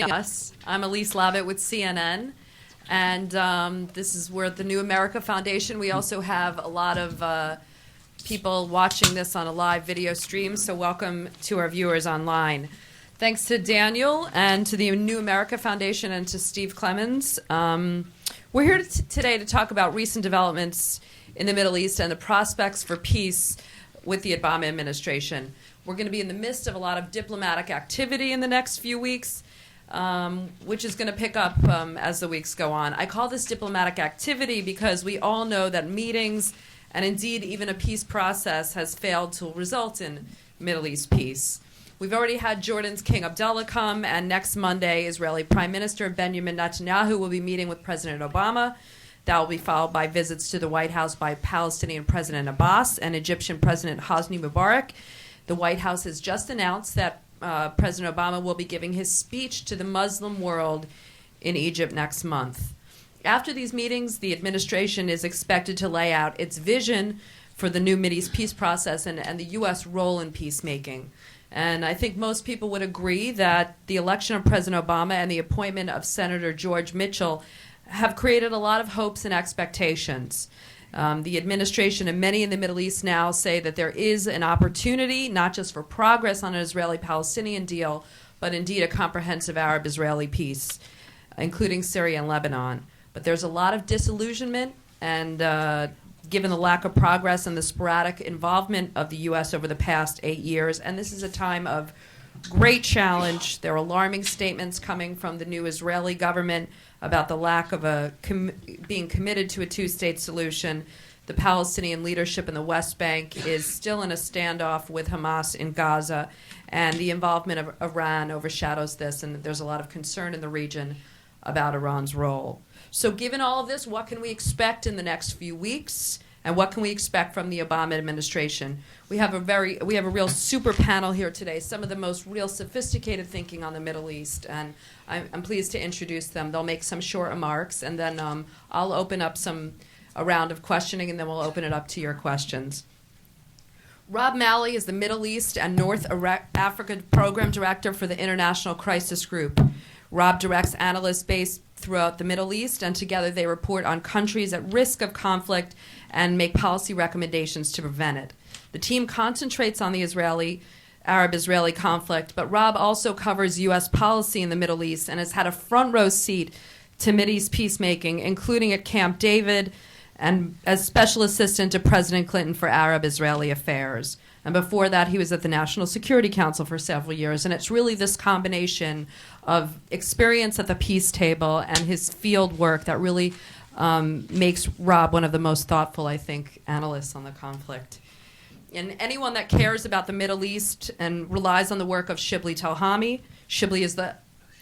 Us. I'm Elise Labott with CNN, and we're at the New America Foundation. We also have a lot of people watching this on a live video stream, so welcome to our viewers online. Thanks to Daniel and to the New America Foundation and to Steve Clemens. We're here today to talk about recent developments in the Middle East and the prospects for peace with the Obama administration. We're going to be in the midst of a lot of diplomatic activity in the next few weeks, which is going to pick up as the weeks go on. I call this diplomatic activity because we all know that meetings and indeed even a peace process has failed to result in Middle East peace. We've already had Jordan's King Abdullah come, and next Monday, Israeli Prime Minister Benjamin Netanyahu will be meeting with President Obama. That will be followed by visits to the White House by Palestinian President Abbas and Egyptian President Hosni Mubarak. The White House has just announced that President Obama will be giving his speech to the Muslim world in Egypt next month. After these meetings, the administration is expected to lay out its vision for the new Mideast peace process and the U.S. role in peacemaking. And I think most people would agree that the election of President Obama and the appointment of Senator George Mitchell have created a lot of hopes and expectations. The administration and many in the Middle East now say that there is an opportunity not just for progress on an Israeli-Palestinian deal, but indeed a comprehensive Arab-Israeli peace, including Syria and Lebanon. But there's a lot of disillusionment, and given the lack of progress and the sporadic involvement of the U.S. over the past 8 years, and this is a time of great challenge. There are alarming statements coming from the new Israeli government about the lack of being committed to a two-state solution. The Palestinian leadership in the West Bank is still in a standoff with Hamas in Gaza, and the involvement of Iran overshadows this, and there's a lot of concern in the region about Iran's role. So given all of this, what can we expect in the next few weeks? And what can we expect from the Obama administration? We have a real super panel here today, some of the most real sophisticated thinking on the Middle East, and I'm pleased to introduce them. They'll make some short remarks, and then I'll open up a round of questioning, and then we'll open it up to your questions. Rob Malley is the Middle East and North Africa Program Director for the International Crisis Group. Rob directs analysts based throughout the Middle East, and together they report on countries at risk of conflict and make policy recommendations to prevent it. The team concentrates on the Arab-Israeli conflict, but Rob also covers U.S. policy in the Middle East and has had a front-row seat to Mideast peacemaking, including at Camp David and as special assistant to President Clinton for Arab-Israeli affairs. And before that, he was at the National Security Council for several years. And it's really this combination of experience at the peace table and his field work that really makes Rob one of the most thoughtful, I think, analysts on the conflict. And anyone that cares about the Middle East and relies on the work of Shibley Telhami, Shibley is the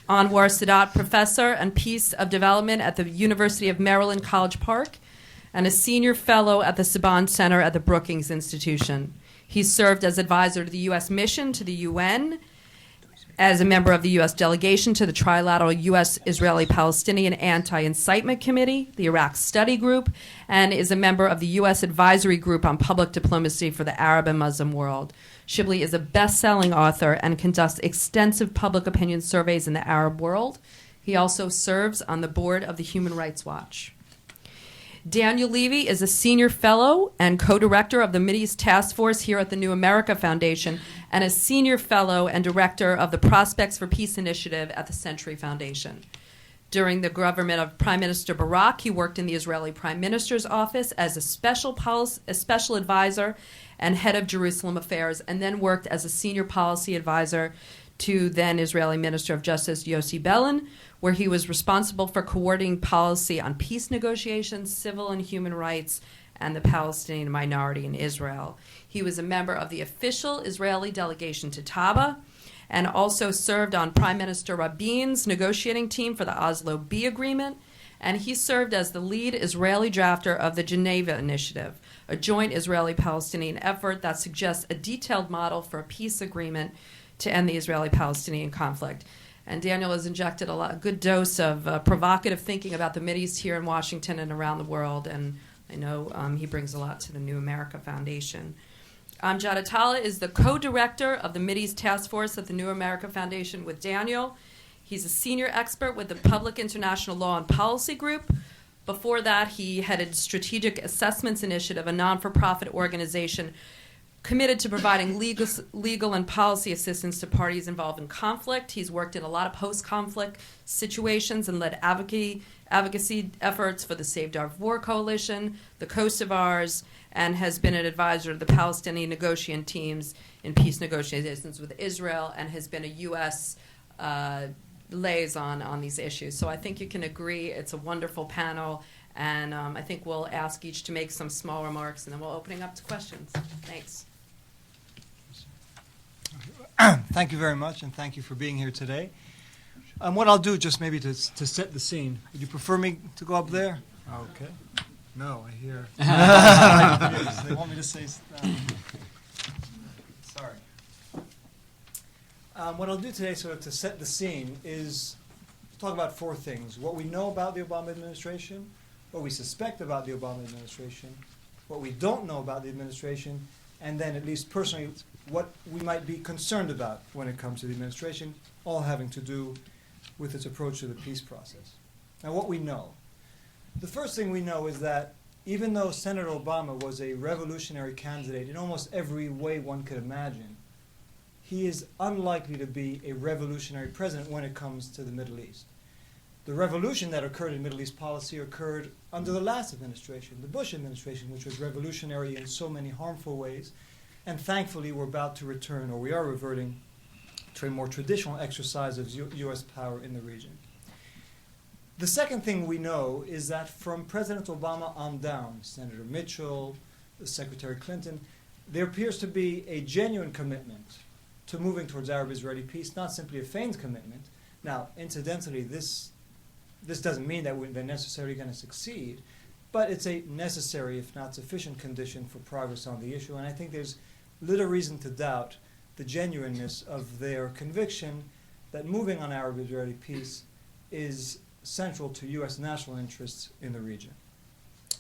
Anwar Sadat Professor and Peace of Development at the University of Maryland, College Park, and a senior fellow at the Saban Center at the Brookings Institution. He served as advisor to the U.S. mission to the UN, as a member of the U.S. delegation to the trilateral U.S. Israeli-Palestinian Anti-Incitement Committee, the Iraq Study Group, and is a member of the U.S. Advisory Group on Public Diplomacy for the Arab and Muslim world. Shibley is a best-selling author and conducts extensive public opinion surveys in the Arab world. He also serves on the board of the Human Rights Watch. Daniel Levy is a senior fellow and co-director of the Mideast Task Force here at the New America Foundation and a senior fellow and director of the Prospects for Peace Initiative at the Century Foundation. During the government of Prime Minister Barak, he worked in the Israeli Prime Minister's office as a special advisor and head of Jerusalem affairs, and then worked as a senior policy advisor to then Israeli Minister of Justice Yossi Beilin, where he was responsible for coordinating policy on peace negotiations, civil and human rights, and the Palestinian minority in Israel. He was a member of the official Israeli delegation to Taba, and also served on Prime Minister Rabin's negotiating team for the Oslo B Agreement, and he served as the lead Israeli drafter of the Geneva Initiative, a joint Israeli-Palestinian effort that suggests a detailed model for a peace agreement to end the Israeli-Palestinian conflict. And Daniel has injected a good dose of provocative thinking about the Mideast here in Washington and around the world, and I know he brings a lot to the New America Foundation. Amjad Atallah is the co-director of the Mideast Task Force at the New America Foundation with Daniel. He's a senior expert with the Public International Law and Policy Group. Before that, he headed Strategic Assessments Initiative, a non-for-profit organization committed to providing legal and policy assistance to parties involved in conflict. He's worked in a lot of post-conflict situations and led advocacy efforts for the Save Darfur War Coalition, the Kosovars, and has been an advisor to the Palestinian negotiating teams in peace negotiations with Israel, and has been a U.S. Liaison on these issues. So I think you can agree it's a wonderful panel, and I think we'll ask each to make some small remarks, and then we'll open up to questions. Thanks. Thank you very much, and thank you for being here today. What I'll do, just maybe to set the scene, would you prefer me to go up there? Okay. No, I hear. They want me to say sorry. What I'll do today, sort of to set the scene, is talk about four things: what we know about the Obama administration, what we suspect about the Obama administration, what we don't know about the administration, and then, at least personally, what we might be concerned about when it comes to the administration, all having to do with its approach to the peace process. Now, what we know. The first thing we know is that even though Senator Obama was a revolutionary candidate in almost every way one could imagine, he is unlikely to be a revolutionary president when it comes to the Middle East. The revolution that occurred in Middle East policy occurred under the last administration, the Bush administration, which was revolutionary in so many harmful ways. And thankfully, we're about to return, or we are reverting, to a more traditional exercise of U.S. power in the region. The second thing we know is that from President Obama on down, Senator Mitchell, Secretary Clinton, there appears to be a genuine commitment to moving towards Arab-Israeli peace, not simply a feigned commitment. Now, incidentally, this doesn't mean that they're necessarily going to succeed, but it's a necessary, if not sufficient, condition for progress on the issue. And I think there's little reason to doubt the genuineness of their conviction that moving on Arab-Israeli peace is central to U.S. national interests in the region.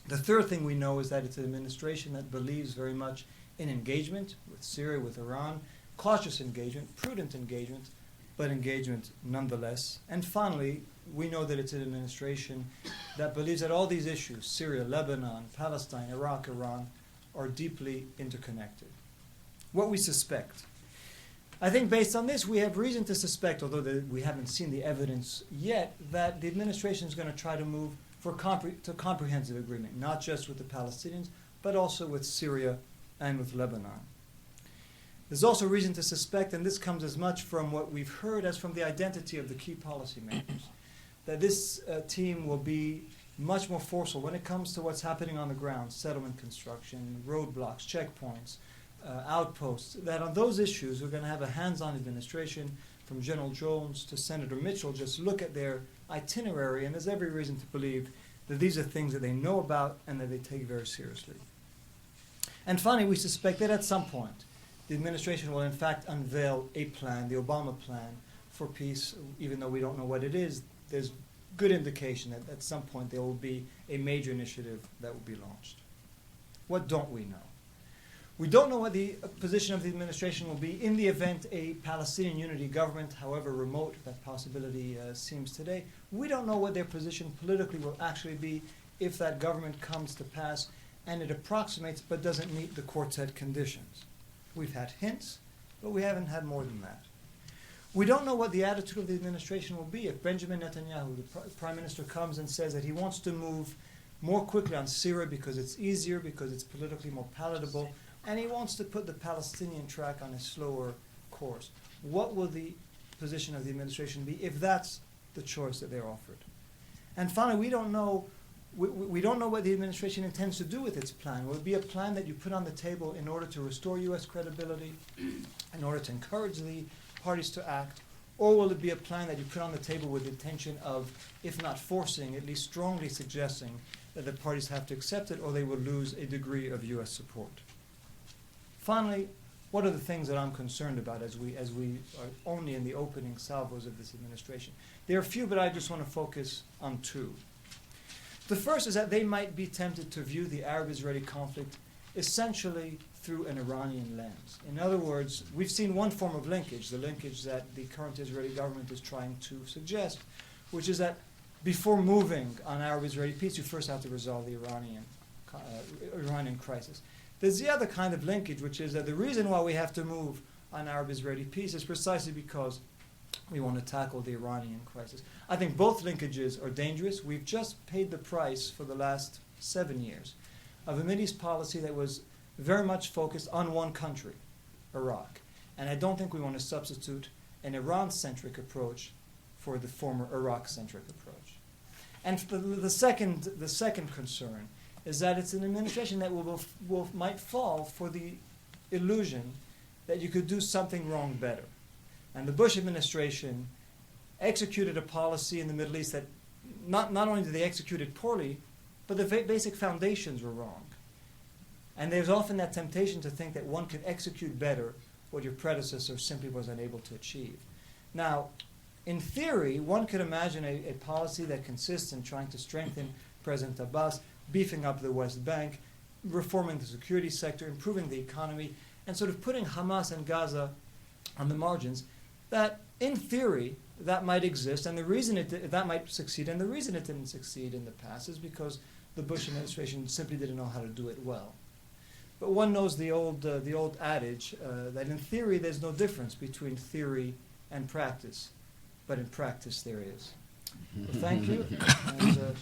The third thing we know is that it's an administration that believes very much in engagement with Syria, with Iran, cautious engagement, prudent engagement, but engagement nonetheless. And finally, we know that it's an administration that believes that all these issues, Syria, Lebanon, Palestine, Iraq, Iran, are deeply interconnected. What we suspect. I think based on this, we have reason to suspect, although we haven't seen the evidence yet, that the administration is going to try to move to comprehensive agreement, not just with the Palestinians, but also with Syria and with Lebanon. There's also reason to suspect, and this comes as much from what we've heard as from the identity of the key policymakers, that this team will be much more forceful when it comes to what's happening on the ground, settlement construction, roadblocks, checkpoints, outposts, that on those issues we're going to have a hands-on administration from General Jones to Senator Mitchell. Just look at their itinerary, and there's every reason to believe that these are things that they know about and that they take very seriously. And finally, we suspect that at some point the administration will in fact unveil a plan, the Obama plan for peace. Even though we don't know what it is, there's good indication that at some point there will be a major initiative that will be launched. What don't we know? We don't know what the position of the administration will be in the event a Palestinian unity government, however remote that possibility seems today. We don't know what their position politically will actually be if that government comes to pass and it approximates but doesn't meet the quartet conditions. We've had hints, but we haven't had more than that. We don't know what the attitude of the administration will be if Benjamin Netanyahu, the Prime Minister, comes and says that he wants to move more quickly on Syria because it's easier, because it's politically more palatable, and he wants to put the Palestinian track on a slower course. What will the position of the administration be if that's the choice that they're offered? And finally, we don't know what the administration intends to do with its plan. Will it be a plan that you put on the table in order to restore U.S. credibility, in order to encourage the parties to act, or will it be a plan that you put on the table with the intention of, if not forcing, at least strongly suggesting that the parties have to accept it or they will lose a degree of U.S. support? Finally, what are the things that I'm concerned about as we are only in the opening salvos of this administration? There are a few, but I just want to focus on two. The first is that they might be tempted to view the Arab-Israeli conflict essentially through an Iranian lens. In other words, we've seen one form of linkage, the linkage that the current Israeli government is trying to suggest, which is that before moving on Arab-Israeli peace, you first have to resolve the Iranian crisis. There's the other kind of linkage, which is that the reason why we have to move on Arab-Israeli peace is precisely because we want to tackle the Iranian crisis. I think both linkages are dangerous. We've just paid the price for the last 7 years of a Middle East policy that was very much focused on one country, Iraq. And I don't think we want to substitute an Iran-centric approach for the former Iraq-centric approach. And the second concern is that it's an administration that might fall for the illusion that you could do something wrong better. And the Bush administration executed a policy in the Middle East that not only did they execute it poorly, but the basic foundations were wrong. And there's often that temptation to think that one could execute better what your predecessor simply was unable to achieve. Now, in theory, one could imagine a policy that consists in trying to strengthen President Abbas, beefing up the West Bank, reforming the security sector, improving the economy, and sort of putting Hamas and Gaza on the margins. That, in theory, that might exist, and the reason that might succeed, and the reason it didn't succeed in the past is because the Bush administration simply didn't know how to do it well. But one knows the old adage that in theory there's no difference between theory and practice, but in practice there is. So thank you. And,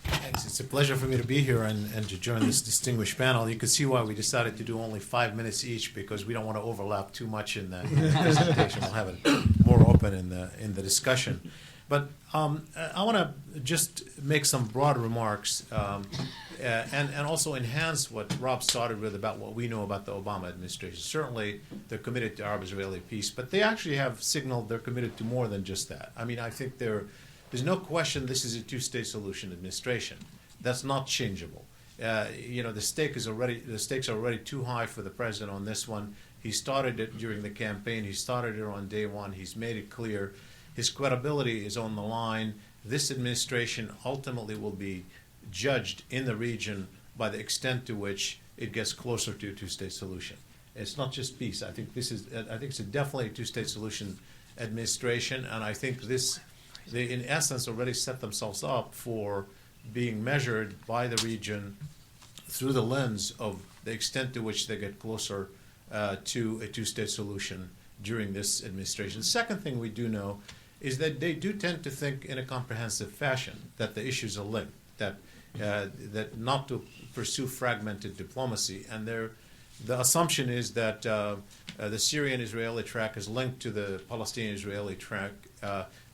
Thanks. It's a pleasure for me to be here and to join this distinguished panel. You can see why we decided to do only 5 minutes each, because we don't want to overlap too much in the presentation. We'll have it more open in the discussion. But I want to just make some broad remarks and also enhance what Rob started with about what we know about the Obama administration. Certainly, they're committed to Arab-Israeli peace, but they actually have signaled they're committed to more than just that. I mean, I think there's no question this is a two-state solution administration. That's not changeable. The stakes are already too high for the president on this one. He started it during the campaign. He started it on day one. He's made it clear. His credibility is on the line. This administration ultimately will be judged in the region by the extent to which it gets closer to a two-state solution. It's not just peace. I think it's definitely a two-state solution administration, and I think they in essence already set themselves up for being measured by the region through the lens of the extent to which they get closer to a two-state solution during this administration. The second thing we do know is that they do tend to think in a comprehensive fashion, that the issues are linked, that not to pursue fragmented diplomacy. And the assumption is that the Syrian-Israeli track is linked to the Palestinian-Israeli track,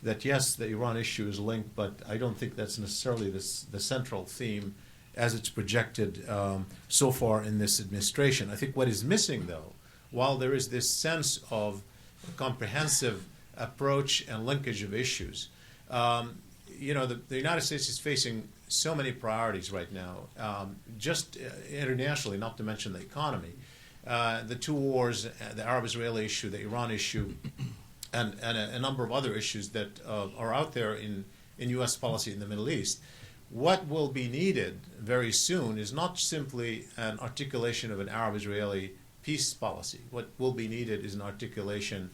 that yes, the Iran issue is linked, but I don't think that's necessarily the central theme as it's projected so far in this administration. I think what is missing, though, while there is this sense of comprehensive approach and linkage of issues, the United States is facing so many priorities right now, just internationally, not to mention the economy. The two wars, the Arab-Israeli issue, the Iran issue, and a number of other issues that are out there in U.S. policy in the Middle East. What will be needed very soon is not simply an articulation of an Arab-Israeli peace policy. What will be needed is an articulation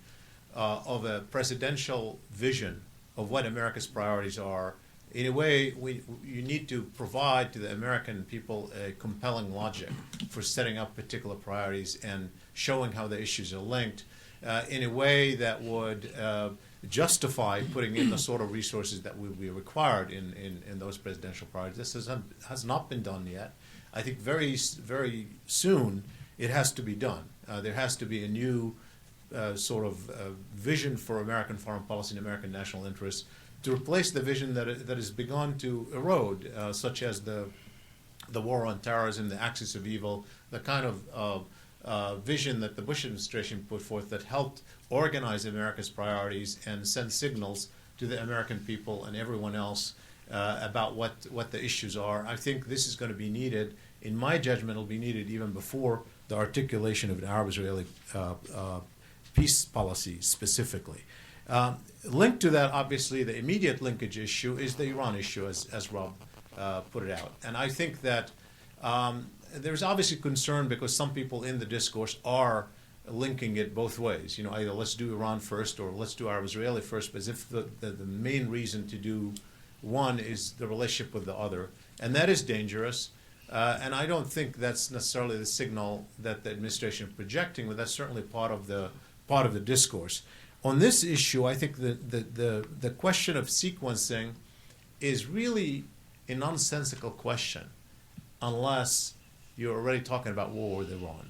of a presidential vision of what America's priorities are. In a way, you need to provide to the American people a compelling logic for setting up particular priorities and showing how the issues are linked in a way that would justify putting in the sort of resources that will be required in those presidential priorities. This has not been done yet. I think very, very soon it has to be done. There has to be a new sort of vision for American foreign policy and American national interests to replace the vision that has begun to erode, such as the war on terrorism, the axis of evil, the kind of vision that the Bush administration put forth that helped organize America's priorities and send signals to the American people and everyone else about what the issues are. I think this is going to be needed. In my judgment, it'll be needed even before the articulation of an Arab-Israeli peace policy specifically. Linked to that, obviously, the immediate linkage issue is the Iran issue, as Rob put it out. And I think that there's obviously concern because some people in the discourse are linking it both ways. Either let's do Iran first or let's do Arab-Israeli first, as if the main reason to do one is the relationship with the other. And that is dangerous. And I don't think that's necessarily the signal that the administration is projecting, but that's certainly part of the discourse. On this issue, I think the question of sequencing is really a nonsensical question unless you're already talking about war with Iran.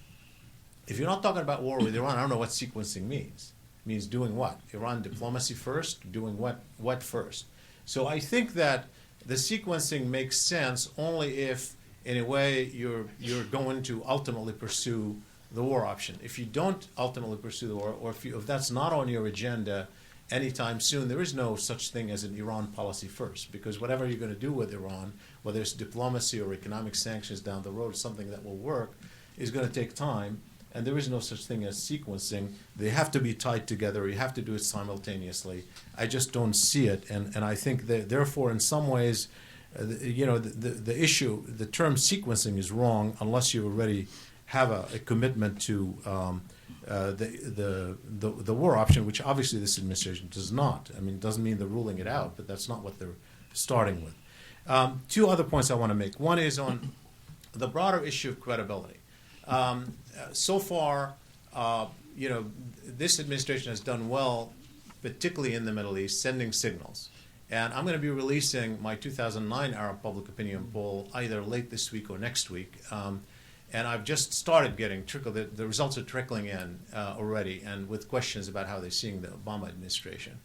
If you're not talking about war with Iran, I don't know what sequencing means. It means doing what? Iran diplomacy first? Doing what first? So I think that the sequencing makes sense only if, in a way, you're going to ultimately pursue the war option. If you don't ultimately pursue the war, or if that's not on your agenda anytime soon, there is no such thing as an Iran policy first, because whatever you're going to do with Iran, whether it's diplomacy or economic sanctions down the road, something that will work, is going to take time, and there is no such thing as sequencing. They have to be tied together. You have to do it simultaneously. I just don't see it, and I think that, therefore, in some ways, the issue, the term sequencing is wrong unless you already have a commitment to the war option, which obviously this administration does not. I mean, it doesn't mean they're ruling it out, but that's not what they're starting with. Two other points I want to make. One is on the broader issue of credibility. So far, this administration has done well, particularly in the Middle East, sending signals. And I'm going to be releasing my 2009 Arab Public Opinion poll either late this week or next week. And I've just started getting the results are trickling in already, and with questions about how they're seeing the Obama administration.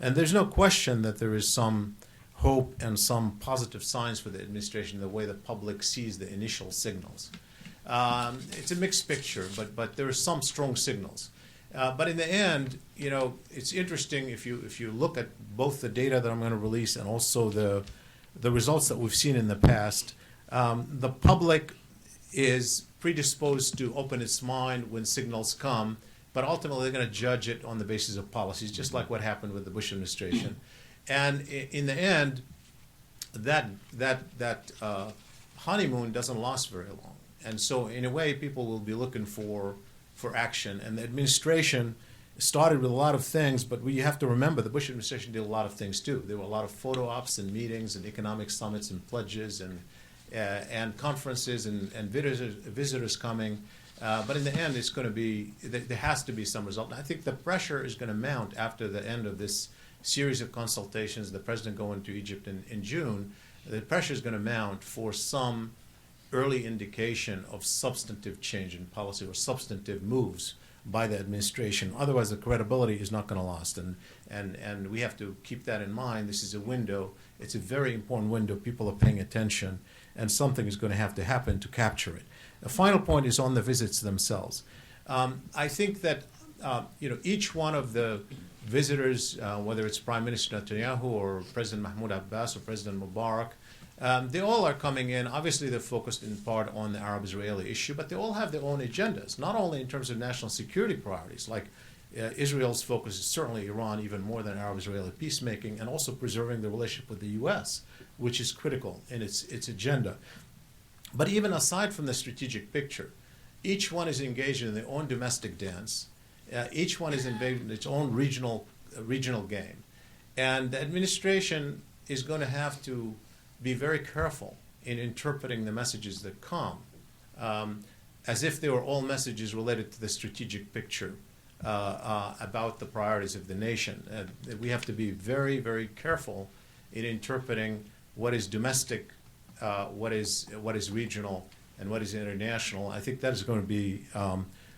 And there's no question that there is some hope and some positive signs for the administration, the way the public sees the initial signals. It's a mixed picture, but there are some strong signals. But in the end, it's interesting if you look at both the data that I'm going to release and also the results that we've seen in the past. The public is predisposed to open its mind when signals come, but ultimately they're going to judge it on the basis of policies, just like what happened with the Bush administration. And in the end, that honeymoon doesn't last very long. And so in a way, people will be looking for action. And the administration started with a lot of things, but you have to remember the Bush administration did a lot of things too. There were a lot of photo ops and meetings and economic summits and pledges and conferences and visitors coming. But in the end, it's going to be, there has to be some result. And I think the pressure is going to mount after the end of this series of consultations, the president going to Egypt in June. The pressure is going to mount for some early indication of substantive change in policy or substantive moves by the administration. Otherwise, the credibility is not going to last. And we have to keep that in mind. This is a window. It's a very important window. People are paying attention, and something is going to have to happen to capture it. The final point is on the visits themselves. I think that each one of the visitors, whether it's Prime Minister Netanyahu or President Mahmoud Abbas or President Mubarak, they all are coming in. Obviously, they're focused in part on the Arab-Israeli issue, but they all have their own agendas, not only in terms of national security priorities, like Israel's focus is certainly Iran, even more than Arab-Israeli peacemaking, and also preserving the relationship with the U.S., which is critical in its agenda. But even aside from the strategic picture, each one is engaged in their own domestic dance. Each one is engaged in its own regional game. And the administration is going to have to be very careful in interpreting the messages that come as if they were all messages related to the strategic picture about the priorities of the nation. We have to be very, very careful in interpreting what is domestic, what is regional, and what is international. I think that is going to be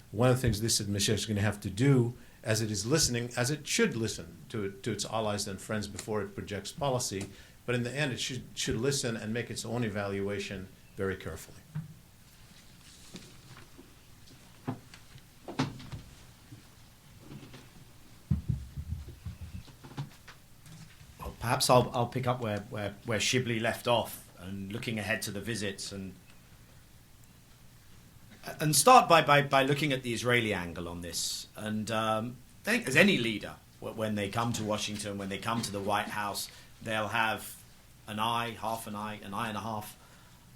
one of the things this administration is going to have to do, as it is listening, as it should listen to its allies and friends before it projects policy. But in the end, it should listen and make its own evaluation very carefully. Well, perhaps I'll pick up where Shibley left off, and looking ahead to the visits, and start by looking at the Israeli angle on this. And I think as any leader when they come to Washington, when they come to the White House, they'll have an eye, half an eye, an eye and a half.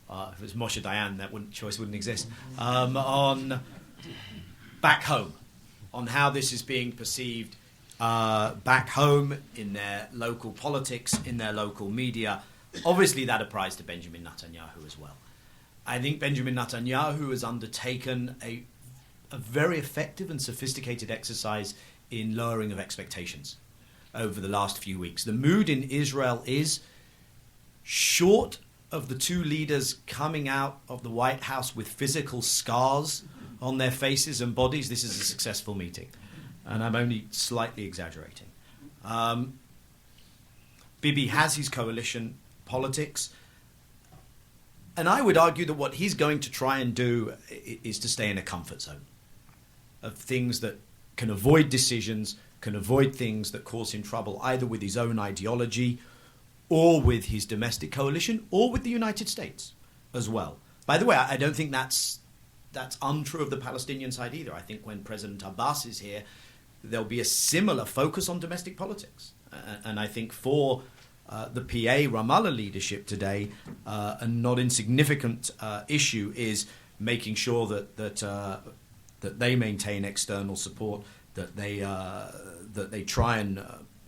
If it was Moshe Dayan, that choice wouldn't exist. On back home, on how this is being perceived back home in their local politics, in their local media. Obviously, that applies to Benjamin Netanyahu as well. I think Benjamin Netanyahu has undertaken a very effective and sophisticated exercise in lowering of expectations over the last few weeks. The mood in Israel is, short of the two leaders coming out of the White House with physical scars on their faces and bodies, this is a successful meeting. And I'm only slightly exaggerating. Bibi has his coalition politics. And I would argue that what he's going to try and do is to stay in a comfort zone of things that can avoid decisions, can avoid things that cause him trouble, either with his own ideology or with his domestic coalition or with the United States as well. By the way, I don't think that's untrue of the Palestinian side either. I think when President Abbas is here, there'll be a similar focus on domestic politics. And I think for the PA Ramallah leadership today, a not insignificant issue is making sure that they maintain external support, that they try and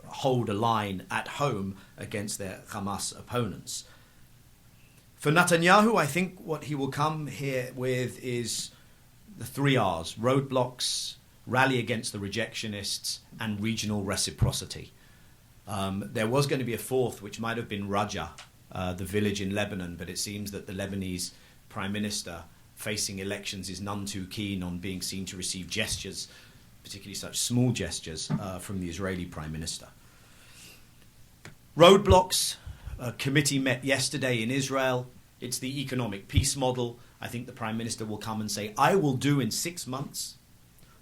hold a line at home against their Hamas opponents. For Netanyahu, I think what he will come here with is the 3 R's: roadblocks, rally against the rejectionists, and regional reciprocity. There was going to be a fourth, which might have been Rajah, the village in Lebanon, but it seems that the Lebanese prime minister facing elections is none too keen on being seen to receive gestures, particularly such small gestures, from the Israeli prime minister. Roadblocks. A committee met yesterday in Israel. It's the economic peace model. I think the prime minister will come and say, I will do in 6 months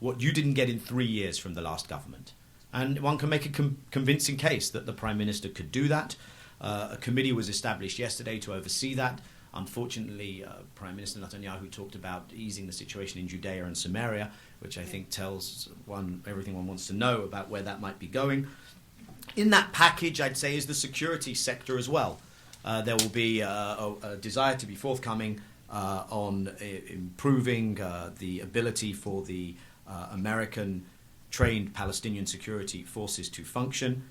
what you didn't get in 3 years from the last government. And one can make a convincing case that the prime minister could do that. A committee was established yesterday to oversee that. Unfortunately, Prime Minister Netanyahu talked about easing the situation in Judea and Samaria, which I think tells one everything one wants to know about where that might be going. In that package, I'd say, is the security sector as well. There will be a desire to be forthcoming on improving the ability for the American-trained Palestinian security forces to function.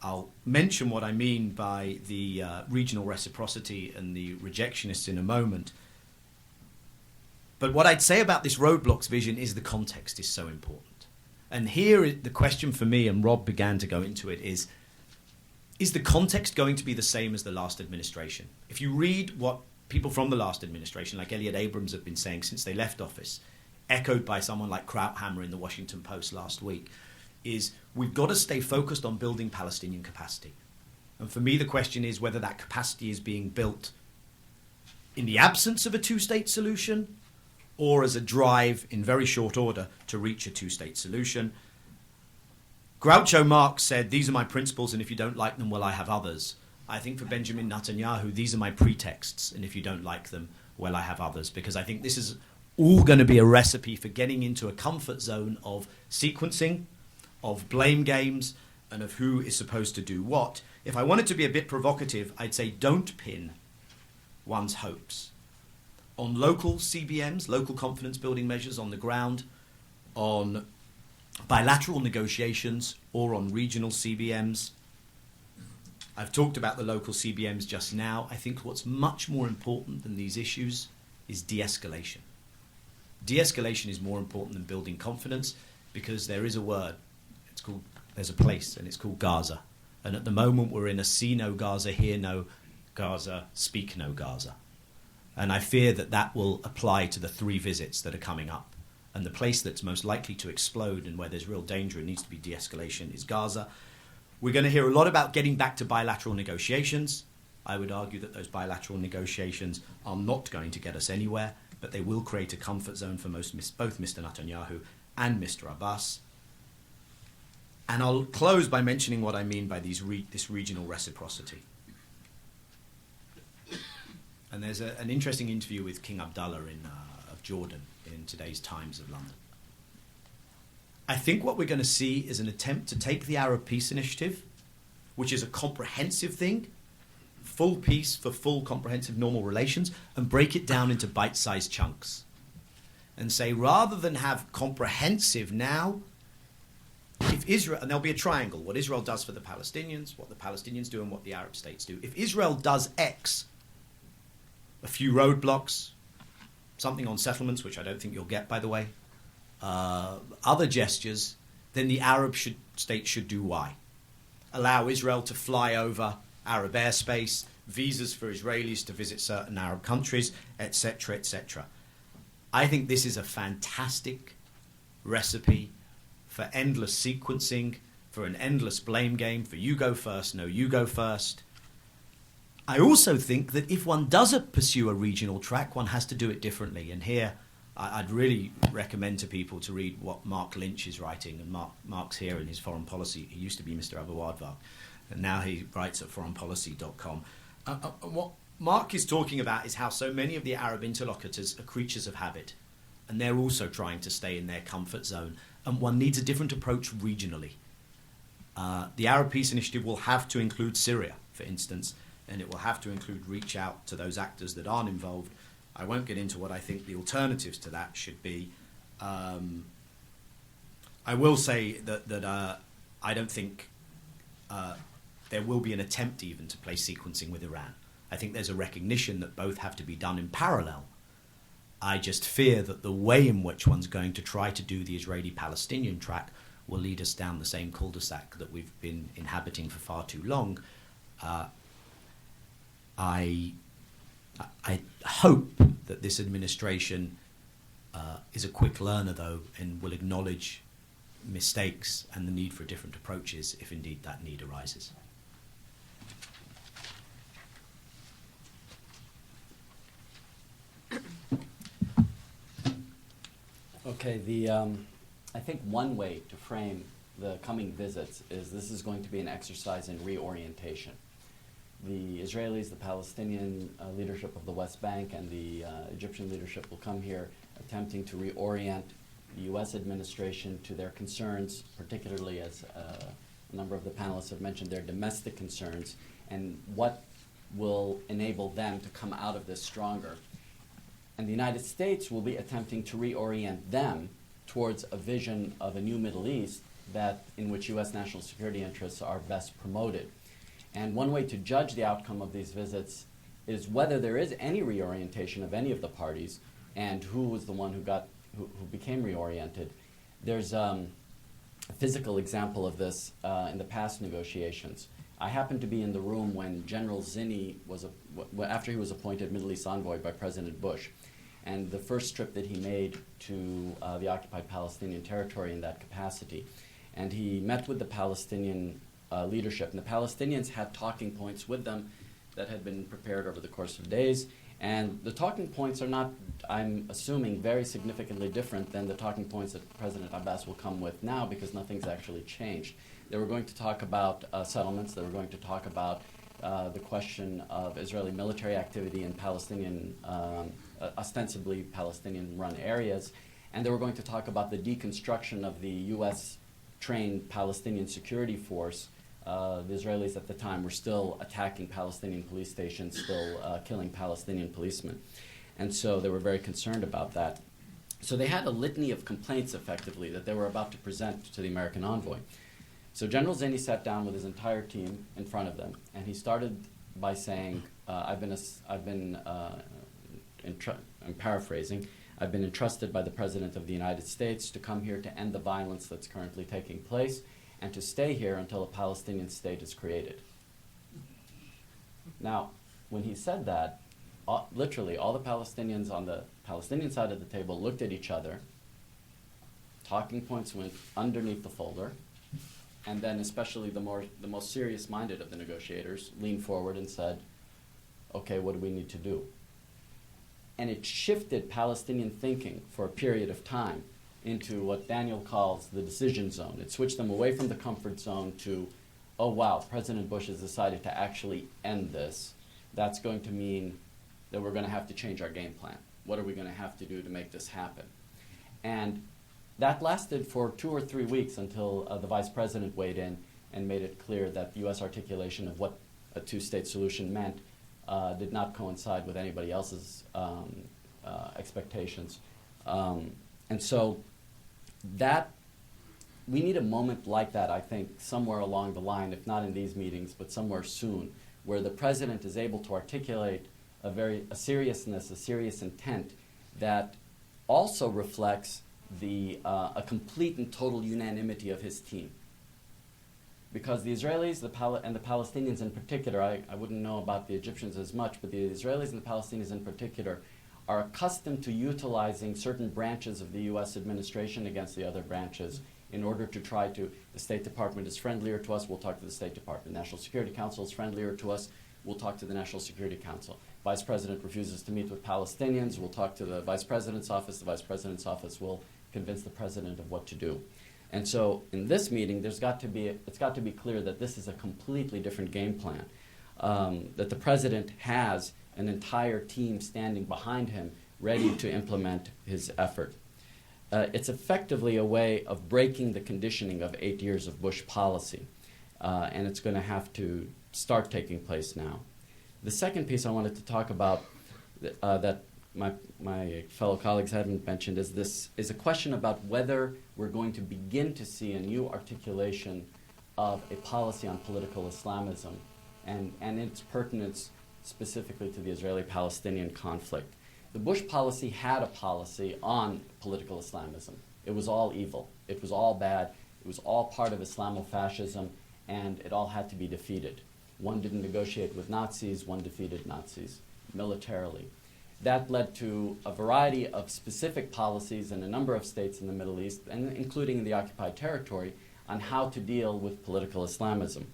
I'll mention what I mean by the regional reciprocity and the rejectionists in a moment. But what I'd say about this roadblocks vision is the context is so important. And here the question for me, and Rob began to go into it, is the context going to be the same as the last administration? If you read what people from the last administration, like Elliot Abrams, have been saying since they left office, echoed by someone like Krauthammer in the Washington Post last week, is we've got to stay focused on building Palestinian capacity. And for me, the question is whether that capacity is being built in the absence of a two-state solution or as a drive in very short order to reach a two-state solution. Groucho Marx said, these are my principles, and if you don't like them, well, I have others. I think for Benjamin Netanyahu, these are my pretexts, and if you don't like them, well, I have others. Because I think this is all going to be a recipe for getting into a comfort zone of sequencing, of blame games, and of who is supposed to do what. If I wanted to be a bit provocative, I'd say don't pin one's hopes on local CBMs, local confidence building measures on the ground, on bilateral negotiations, or on regional CBMs. I've talked about the local CBMs just now. I think what's much more important than these issues is de-escalation. De-escalation is more important than building confidence because there is a word. There's a place, and it's called Gaza. And at the moment, we're in a see no Gaza, hear no Gaza, speak no Gaza. And I fear that that will apply to the 3 visits that are coming up. And the place that's most likely to explode and where there's real danger and needs to be de-escalation is Gaza. We're going to hear a lot about getting back to bilateral negotiations. I would argue that those bilateral negotiations are not going to get us anywhere, but they will create a comfort zone for both Mr. Netanyahu and Mr. Abbas. And I'll close by mentioning what I mean by this regional reciprocity. And there's an interesting interview with King Abdullah of Jordan in today's Times of London. I think what we're going to see is an attempt to take the Arab Peace Initiative, which is a comprehensive thing, full peace for full comprehensive normal relations, and break it down into bite-sized chunks. And say, rather than have comprehensive now, if Israel, and there'll be a triangle, what Israel does for the Palestinians, what the Palestinians do, and what the Arab states do. If Israel does X, a few roadblocks, something on settlements, which I don't think you'll get, by the way, other gestures, then the Arab state should do Y. Allow Israel to fly over Arab airspace, visas for Israelis to visit certain Arab countries, etc., etc. I think this is a fantastic recipe for endless sequencing, for an endless blame game, for you go first, no, you go first. I also think that if one does pursue a regional track, one has to do it differently. And here, I'd really recommend to people to read what Mark Lynch is writing. And Mark's here in his foreign policy. He used to be Mr. Abu Wadvar, and now he writes at foreignpolicy.com. What Mark is talking about is how so many of the Arab interlocutors are creatures of habit, and they're also trying to stay in their comfort zone. And one needs a different approach regionally. The Arab Peace Initiative will have to include Syria, for instance, and it will have to include reach out to those actors that aren't involved. I won't get into what I think the alternatives to that should be. I will say that I don't think there will be an attempt even to play sequencing with Iran. I think there's a recognition that both have to be done in parallel. I just fear that the way in which one's going to try to do the Israeli-Palestinian track will lead us down the same cul-de-sac that we've been inhabiting for far too long. I hope that this administration is a quick learner, though, and will acknowledge mistakes and the need for different approaches if indeed that need arises. Okay, I think one way to frame the coming visits is this is going to be an exercise in reorientation. The Israelis, the Palestinian leadership of the West Bank, and the Egyptian leadership will come here attempting to reorient the U.S. administration to their concerns, particularly as a number of the panelists have mentioned, their domestic concerns, and what will enable them to come out of this stronger. And the United States will be attempting to reorient them towards a vision of a new Middle East in which U.S. national security interests are best promoted. And one way to judge the outcome of these visits is whether there is any reorientation of any of the parties and who was the one who became reoriented. There's a physical example of this in the past negotiations. I happened to be in the room when General Zinni after he was appointed Middle East envoy by President Bush, and the first trip that he made to the occupied Palestinian territory in that capacity. And he met with the Palestinian leadership, and the Palestinians had talking points with them that had been prepared over the course of days. And the talking points are not, I'm assuming, very significantly different than the talking points that President Abbas will come with now, because nothing's actually changed. They were going to talk about settlements. They were going to talk about the question of Israeli military activity in Palestinian, ostensibly Palestinian-run areas. And they were going to talk about the deconstruction of the U.S.-trained Palestinian security force. The Israelis at the time were still attacking Palestinian police stations, still killing Palestinian policemen. And so they were very concerned about that. So they had a litany of complaints, effectively, that they were about to present to the American envoy. So General Zinni sat down with his entire team in front of them, and he started by saying, I'm paraphrasing, I've been entrusted by the President of the United States to come here to end the violence that's currently taking place and to stay here until a Palestinian state is created. Now, when he said that, literally all the Palestinians on the Palestinian side of the table looked at each other, talking points went underneath the folder, and then especially the most serious-minded of the negotiators leaned forward and said, okay, what do we need to do? And it shifted Palestinian thinking for a period of time into what Daniel calls the decision zone. It switched them away from the comfort zone to, oh wow, President Bush has decided to actually end this. That's going to mean that we're going to have to change our game plan. What are we going to have to do to make this happen? And That lasted for 2 or 3 weeks until the vice president weighed in and made it clear that the U.S. articulation of what a two-state solution meant did not coincide with anybody else's expectations. And so that we need a moment like that, I think, somewhere along the line, if not in these meetings, but somewhere soon, where the president is able to articulate a seriousness, a serious intent that also reflects a complete and total unanimity of his team. Because the Israelis and the Palestinians in particular, I wouldn't know about the Egyptians as much, but the Israelis and the Palestinians in particular are accustomed to utilizing certain branches of the U.S. administration against the other branches in order to try to, the State Department is friendlier to us, we'll talk to the State Department. National Security Council is friendlier to us, we'll talk to the National Security Council. Vice President refuses to meet with Palestinians, we'll talk to the Vice President's office, the Vice President's office will convince the President of what to do. And so in this meeting, it's got to be clear that this is a completely different game plan, that the President has an entire team standing behind him ready to implement his effort. It's effectively a way of breaking the conditioning of 8 years of Bush policy, and it's going to have to start taking place now. The second piece I wanted to talk about that my fellow colleagues haven't mentioned is a question about whether we're going to begin to see a new articulation of a policy on political Islamism and its pertinence specifically to the Israeli-Palestinian conflict. The Bush policy had a policy on political Islamism. It was all evil. It was all bad. It was all part of Islamofascism, and it all had to be defeated. One didn't negotiate with Nazis, one defeated Nazis militarily. That led to a variety of specific policies in a number of states in the Middle East, and including in the occupied territory, on how to deal with political Islamism.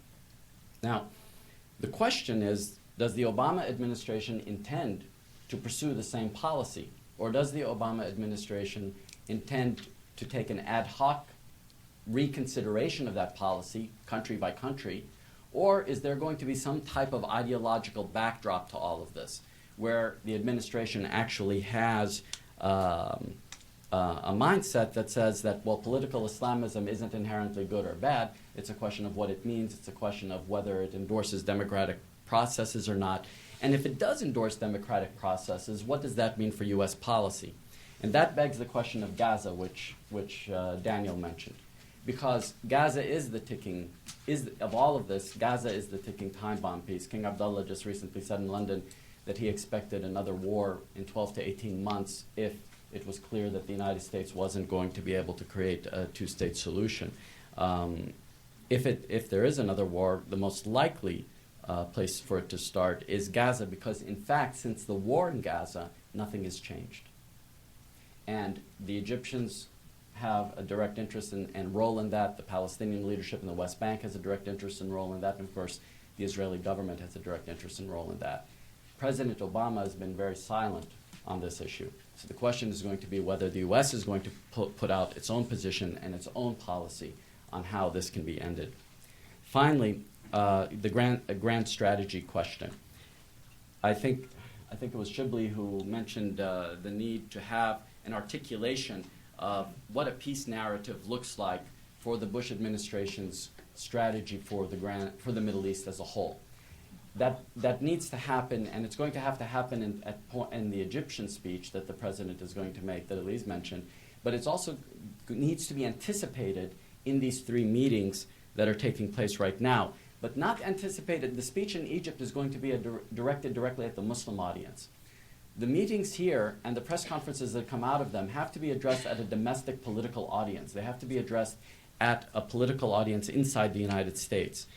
Now, the question is, does the Obama administration intend to pursue the same policy? Or does the Obama administration intend to take an ad hoc reconsideration of that policy, country by country? Or is there going to be some type of ideological backdrop to all of this, where the administration actually has a mindset that says that, well, political Islamism isn't inherently good or bad. It's a question of what it means. It's a question of whether it endorses democratic processes or not. And if it does endorse democratic processes, what does that mean for U.S. policy? And that begs the question of Gaza, which Daniel mentioned. Because Gaza is of all of this, Gaza is the ticking time bomb piece. King Abdullah just recently said in London that he expected another war in 12 to 18 months if it was clear that the United States wasn't going to be able to create a two-state solution. If there is another war, the most likely place for it to start is Gaza, because in fact, since the war in Gaza, nothing has changed. And the Egyptians have a direct interest and role in that. The Palestinian leadership in the West Bank has a direct interest and role in that. And of course, the Israeli government has a direct interest and role in that. President Obama has been very silent on this issue. So the question is going to be whether the U.S. is going to put out its own position and its own policy on how this can be ended. Finally, the grand strategy question. I think it was Shibley who mentioned the need to have an articulation of what a peace narrative looks like for the Bush administration's strategy for the Middle East as a whole. That needs to happen, and it's going to have to happen in the Egyptian speech that the president is going to make, that Elise mentioned, but it also needs to be anticipated in these 3 meetings that are taking place right now. But not anticipated, the speech in Egypt is going to be directed directly at the Muslim audience. The meetings here and the press conferences that come out of them have to be addressed at a domestic political audience. They have to be addressed at a political audience inside the United States.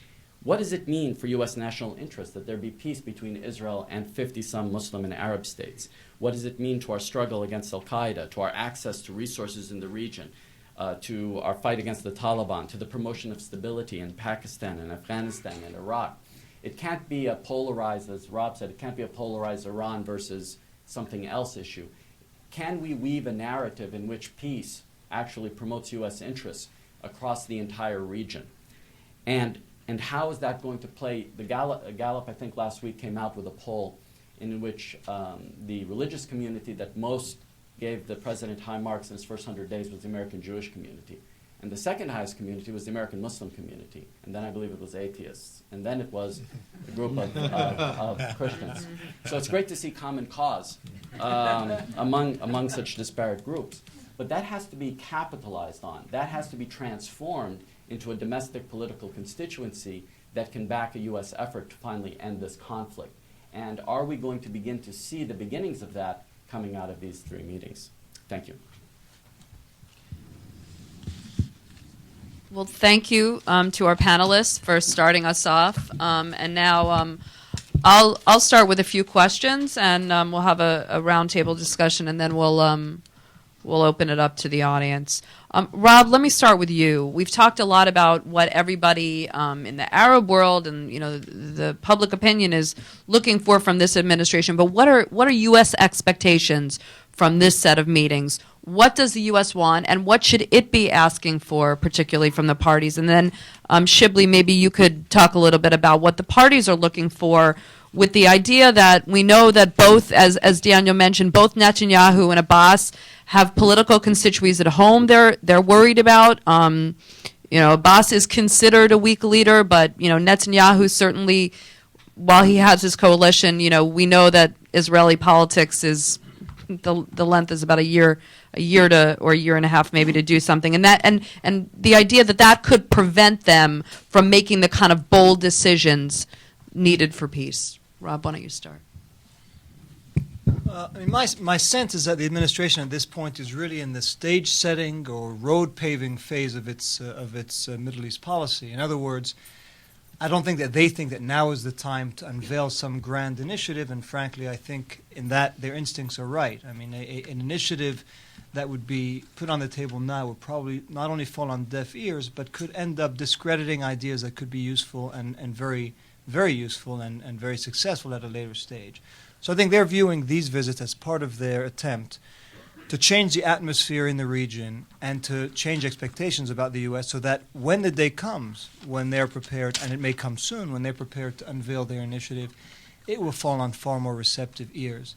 What does it mean for U.S. national interest that there be peace between Israel and 50-some Muslim and Arab states? What does it mean to our struggle against al-Qaeda, to our access to resources in the region, to our fight against the Taliban, to the promotion of stability in Pakistan and Afghanistan and Iraq? It can't be a polarized, as Rob said, it can't be a polarized Iran versus something else issue. Can we weave a narrative in which peace actually promotes U.S. interests across the entire region? And how is that going to play? The Gallup, I think last week, came out with a poll in which the religious community that most gave the president high marks in his first 100 days was the American Jewish community. And the second highest community was the American Muslim community. And then I believe it was atheists. And then it was a group of Christians. So it's great to see common cause among such disparate groups. But that has to be capitalized on. That has to be transformed into a domestic political constituency that can back a U.S. effort to finally end this conflict. And are we going to begin to see the beginnings of that coming out of these 3 meetings? Thank you. Well, thank you to our panelists for starting us off. And now I'll start with a few questions, and we'll have a roundtable discussion, and then we'll open it up to the audience. Rob, let me start with you. We've talked a lot about what everybody in the Arab world and the public opinion is looking for from this administration. But what are U.S. expectations from this set of meetings? What does the U.S. want, and what should it be asking for, particularly from the parties? And then, Shibley, maybe you could talk a little bit about what the parties are looking for, with the idea that we know that both, as Daniel mentioned, both Netanyahu and Abbas have political constituencies at home they're worried about. Abbas is considered a weak leader, but Netanyahu certainly, while he has his coalition, we know that Israeli politics is the length is about a year or a year and a half maybe to do something, and the idea that could prevent them from making the kind of bold decisions needed for peace. Rob, why don't you start? My sense is that the administration at this point is really in the stage setting or road paving phase of its Middle East policy. In other words, I don't think that they think that now is the time to unveil some grand initiative, and frankly, I think in that their instincts are right. I mean, an initiative that would be put on the table now would probably not only fall on deaf ears, but could end up discrediting ideas that could be useful and very, very useful and very successful at a later stage. So I think they're viewing these visits as part of their attempt to change the atmosphere in the region and to change expectations about the U.S. so that when the day comes, when they're prepared, and it may come soon, when they're prepared to unveil their initiative, it will fall on far more receptive ears.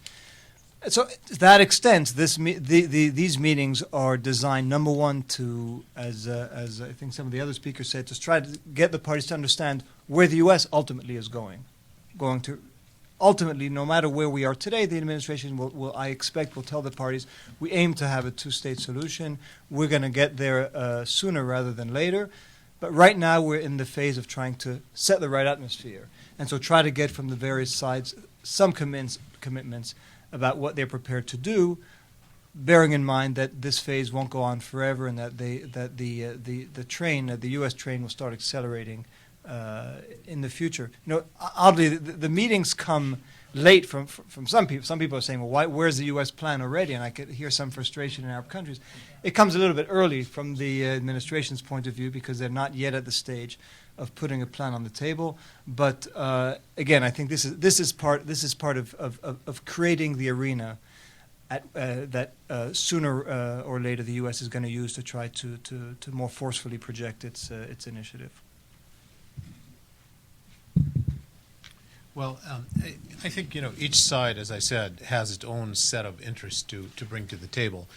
So to that extent, these meetings are designed, number one, to, as I think some of the other speakers said, to try to get the parties to understand where the U.S. ultimately is going to. Ultimately, no matter where we are today, the administration I expect, will tell the parties, we aim to have a two-state solution. We're going to get there sooner rather than later. But right now, we're in the phase of trying to set the right atmosphere. And so try to get from the various sides some commitments about what they're prepared to do, bearing in mind that this phase won't go on forever and that the U.S. train will start accelerating in the future. Oddly, the meetings come late from some people. Some people are saying, well, where's the U.S. plan already? And I could hear some frustration in Arab countries. It comes a little bit early from the administration's point of view because they're not yet at the stage of putting a plan on the table. But again, I think this is part of creating the arena that sooner or later the U.S. is going to use to try to more forcefully project its initiative. Well, I think each side, as I said, has its own set of interests to bring to the table.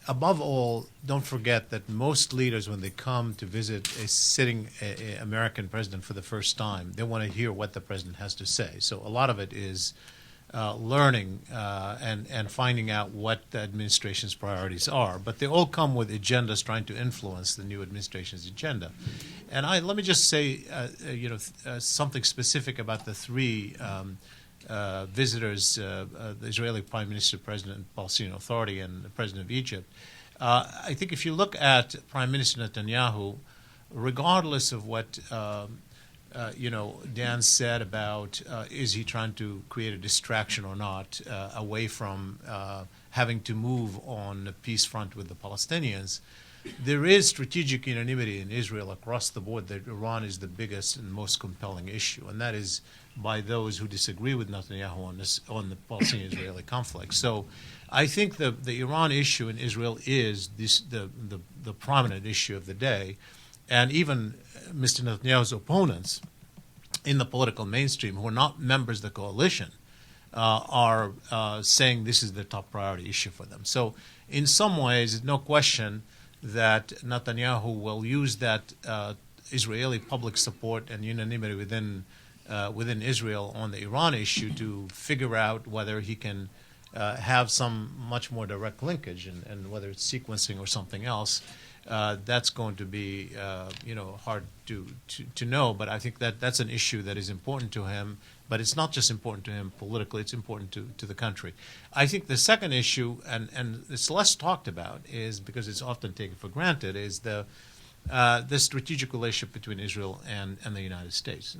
Above all, don't forget that most leaders, when they come to visit a sitting American president for the first time, they want to hear what the president has to say. So a lot of it is learning and finding out what the administration's priorities are. But they all come with agendas trying to influence the new administration's agenda. And let me just say, something specific about the three visitors, the Israeli Prime Minister, President of the Palestinian Authority, and the President of Egypt. I think if you look at Prime Minister Netanyahu, regardless of what Dan said about is he trying to create a distraction or not away from having to move on the peace front with the Palestinians, there is strategic unanimity in Israel across the board that Iran is the biggest and most compelling issue, and that is by those who disagree with Netanyahu on the Palestinian-Israeli conflict. So I think the Iran issue in Israel is the prominent issue of the day, and even Mr. Netanyahu's opponents in the political mainstream who are not members of the coalition are saying this is the top priority issue for them. So in some ways, no question that Netanyahu will use that Israeli public support and unanimity within Israel on the Iran issue to figure out whether he can have some much more direct linkage, and whether it's sequencing or something else. That's going to be hard to know, but I think that's an issue that is important to him. But it's not just important to him politically; it's important to the country. I think the second issue, and it's less talked about, is because it's often taken for granted, is the strategic relationship between Israel and the United States.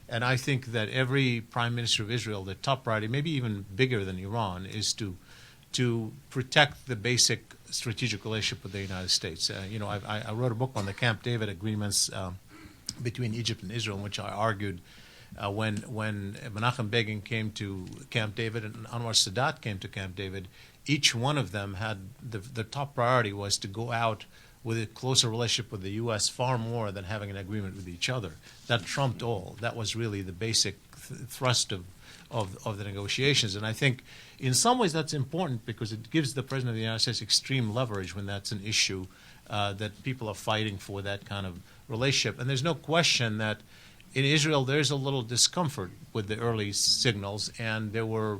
And I think that every prime minister of Israel, the top priority, maybe even bigger than Iran, is to protect the basic strategic relationship with the United States. I wrote a book on the Camp David agreements between Egypt and Israel, in which I argued when Menachem Begin came to Camp David and Anwar Sadat came to Camp David, each one of them had the top priority was to go out with a closer relationship with the U.S. far more than having an agreement with each other. That trumped all. That was really the basic thrust of the negotiations. And I think in some ways that's important because it gives the President of the United States extreme leverage when that's an issue that people are fighting for, that kind of relationship. And there's no question that in Israel there's a little discomfort with the early signals, and there were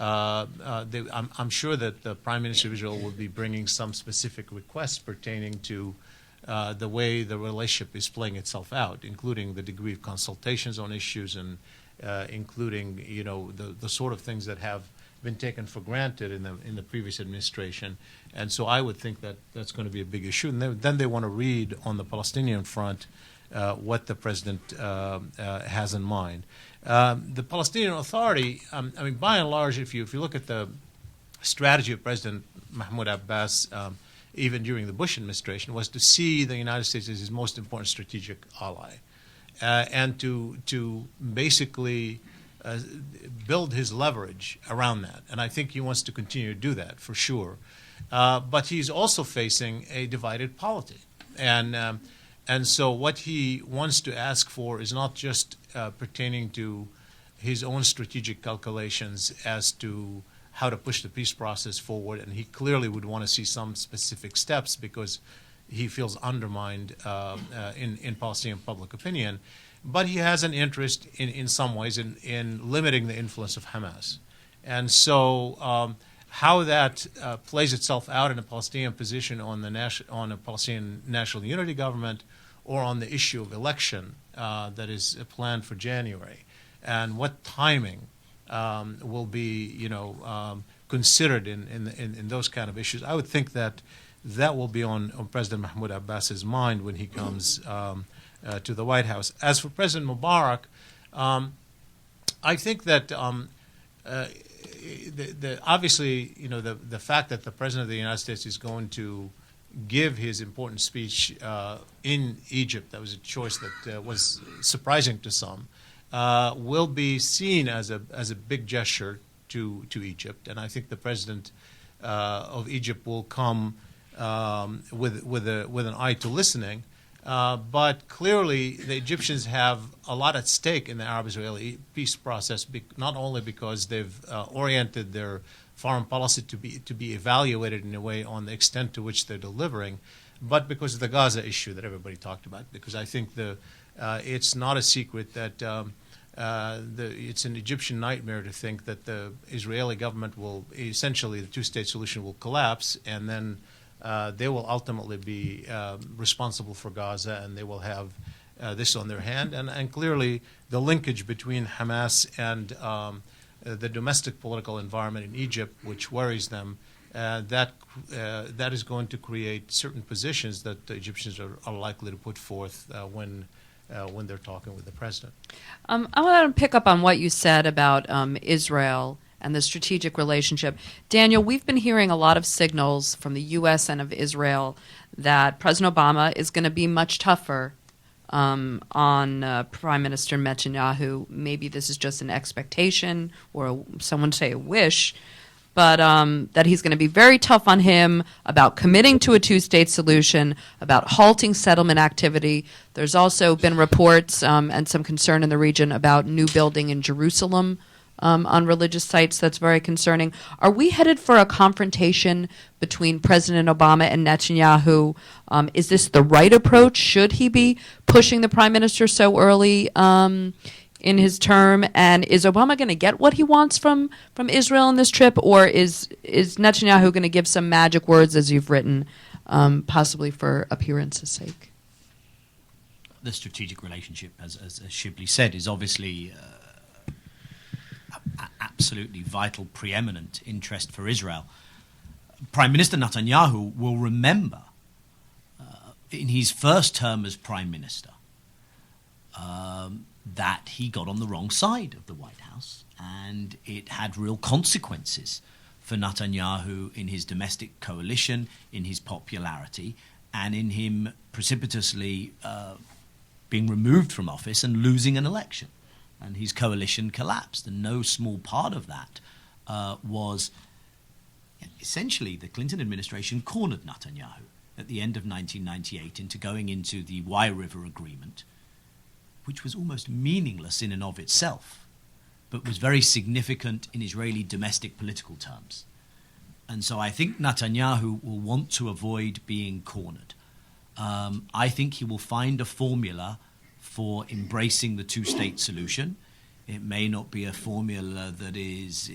I'm sure that the Prime Minister of Israel will be bringing some specific requests pertaining to the way the relationship is playing itself out, including the degree of consultations on issues and including the sort of things that have been taken for granted in the previous administration. And so I would think that that's going to be a big issue. And then they want to read on the Palestinian front what the president has in mind. The Palestinian Authority, by and large, if you look at the strategy of President Mahmoud Abbas, even during the Bush administration, was to see the United States as his most important strategic ally, and to basically build his leverage around that. And I think he wants to continue to do that for sure. But he's also facing a divided polity. And so what he wants to ask for is not just pertaining to his own strategic calculations as to how to push the peace process forward, and he clearly would want to see some specific steps because he feels undermined in Palestinian public opinion. But he has an interest in some ways in limiting the influence of Hamas. And so how that plays itself out in a Palestinian position on a Palestinian national unity government or on the issue of election that is planned for January, and what timing will be considered in those kind of issues, I would think that will be on President Mahmoud Abbas's mind when he comes to the White House. As for President Mubarak, I think that obviously the fact that the President of the United States is going to give his important speech in Egypt, that was a choice that was surprising to some, will be seen as a big gesture to Egypt, and I think the President of Egypt will come with an eye to listening. But clearly, the Egyptians have a lot at stake in the Arab-Israeli peace process, not only because they've oriented their foreign policy to be evaluated in a way on the extent to which they're delivering, but because of the Gaza issue that everybody talked about. Because I think it's not a secret that it's an Egyptian nightmare to think that the Israeli government will essentially, the two-state solution will collapse, and then they will ultimately be responsible for Gaza, and they will have this on their hand. And clearly, the linkage between Hamas and the domestic political environment in Egypt, which worries them, that is going to create certain positions that the Egyptians are likely to put forth when they're talking with the president. I want to pick up on what you said about Israel and the strategic relationship. Daniel, we've been hearing a lot of signals from the U.S. and of Israel that President Obama is going to be much tougher on Prime Minister Netanyahu. Maybe this is just an expectation or someone say a wish, but that he's going to be very tough on him about committing to a two-state solution, about halting settlement activity. There's also been reports and some concern in the region about new building in Jerusalem on religious sites. That's very concerning. Are we headed for a confrontation between President Obama and Netanyahu? Is this the right approach? Should he be pushing the prime minister so early in his term? And is Obama going to get what he wants from Israel on this trip, or is Netanyahu going to give some magic words, as you've written, possibly for appearance's sake? The strategic relationship, as Shibley said, is obviously absolutely vital, preeminent interest for Israel. Prime Minister Netanyahu will remember in his first term as Prime Minister that he got on the wrong side of the White House, and it had real consequences for Netanyahu in his domestic coalition, in his popularity, and in him precipitously being removed from office and losing an election. And his coalition collapsed. And no small part of that was essentially the Clinton administration cornered Netanyahu at the end of 1998 into going into the Wye River Agreement, which was almost meaningless in and of itself, but was very significant in Israeli domestic political terms. And so I think Netanyahu will want to avoid being cornered. I think he will find a formula for embracing the two-state solution. It may not be a formula that is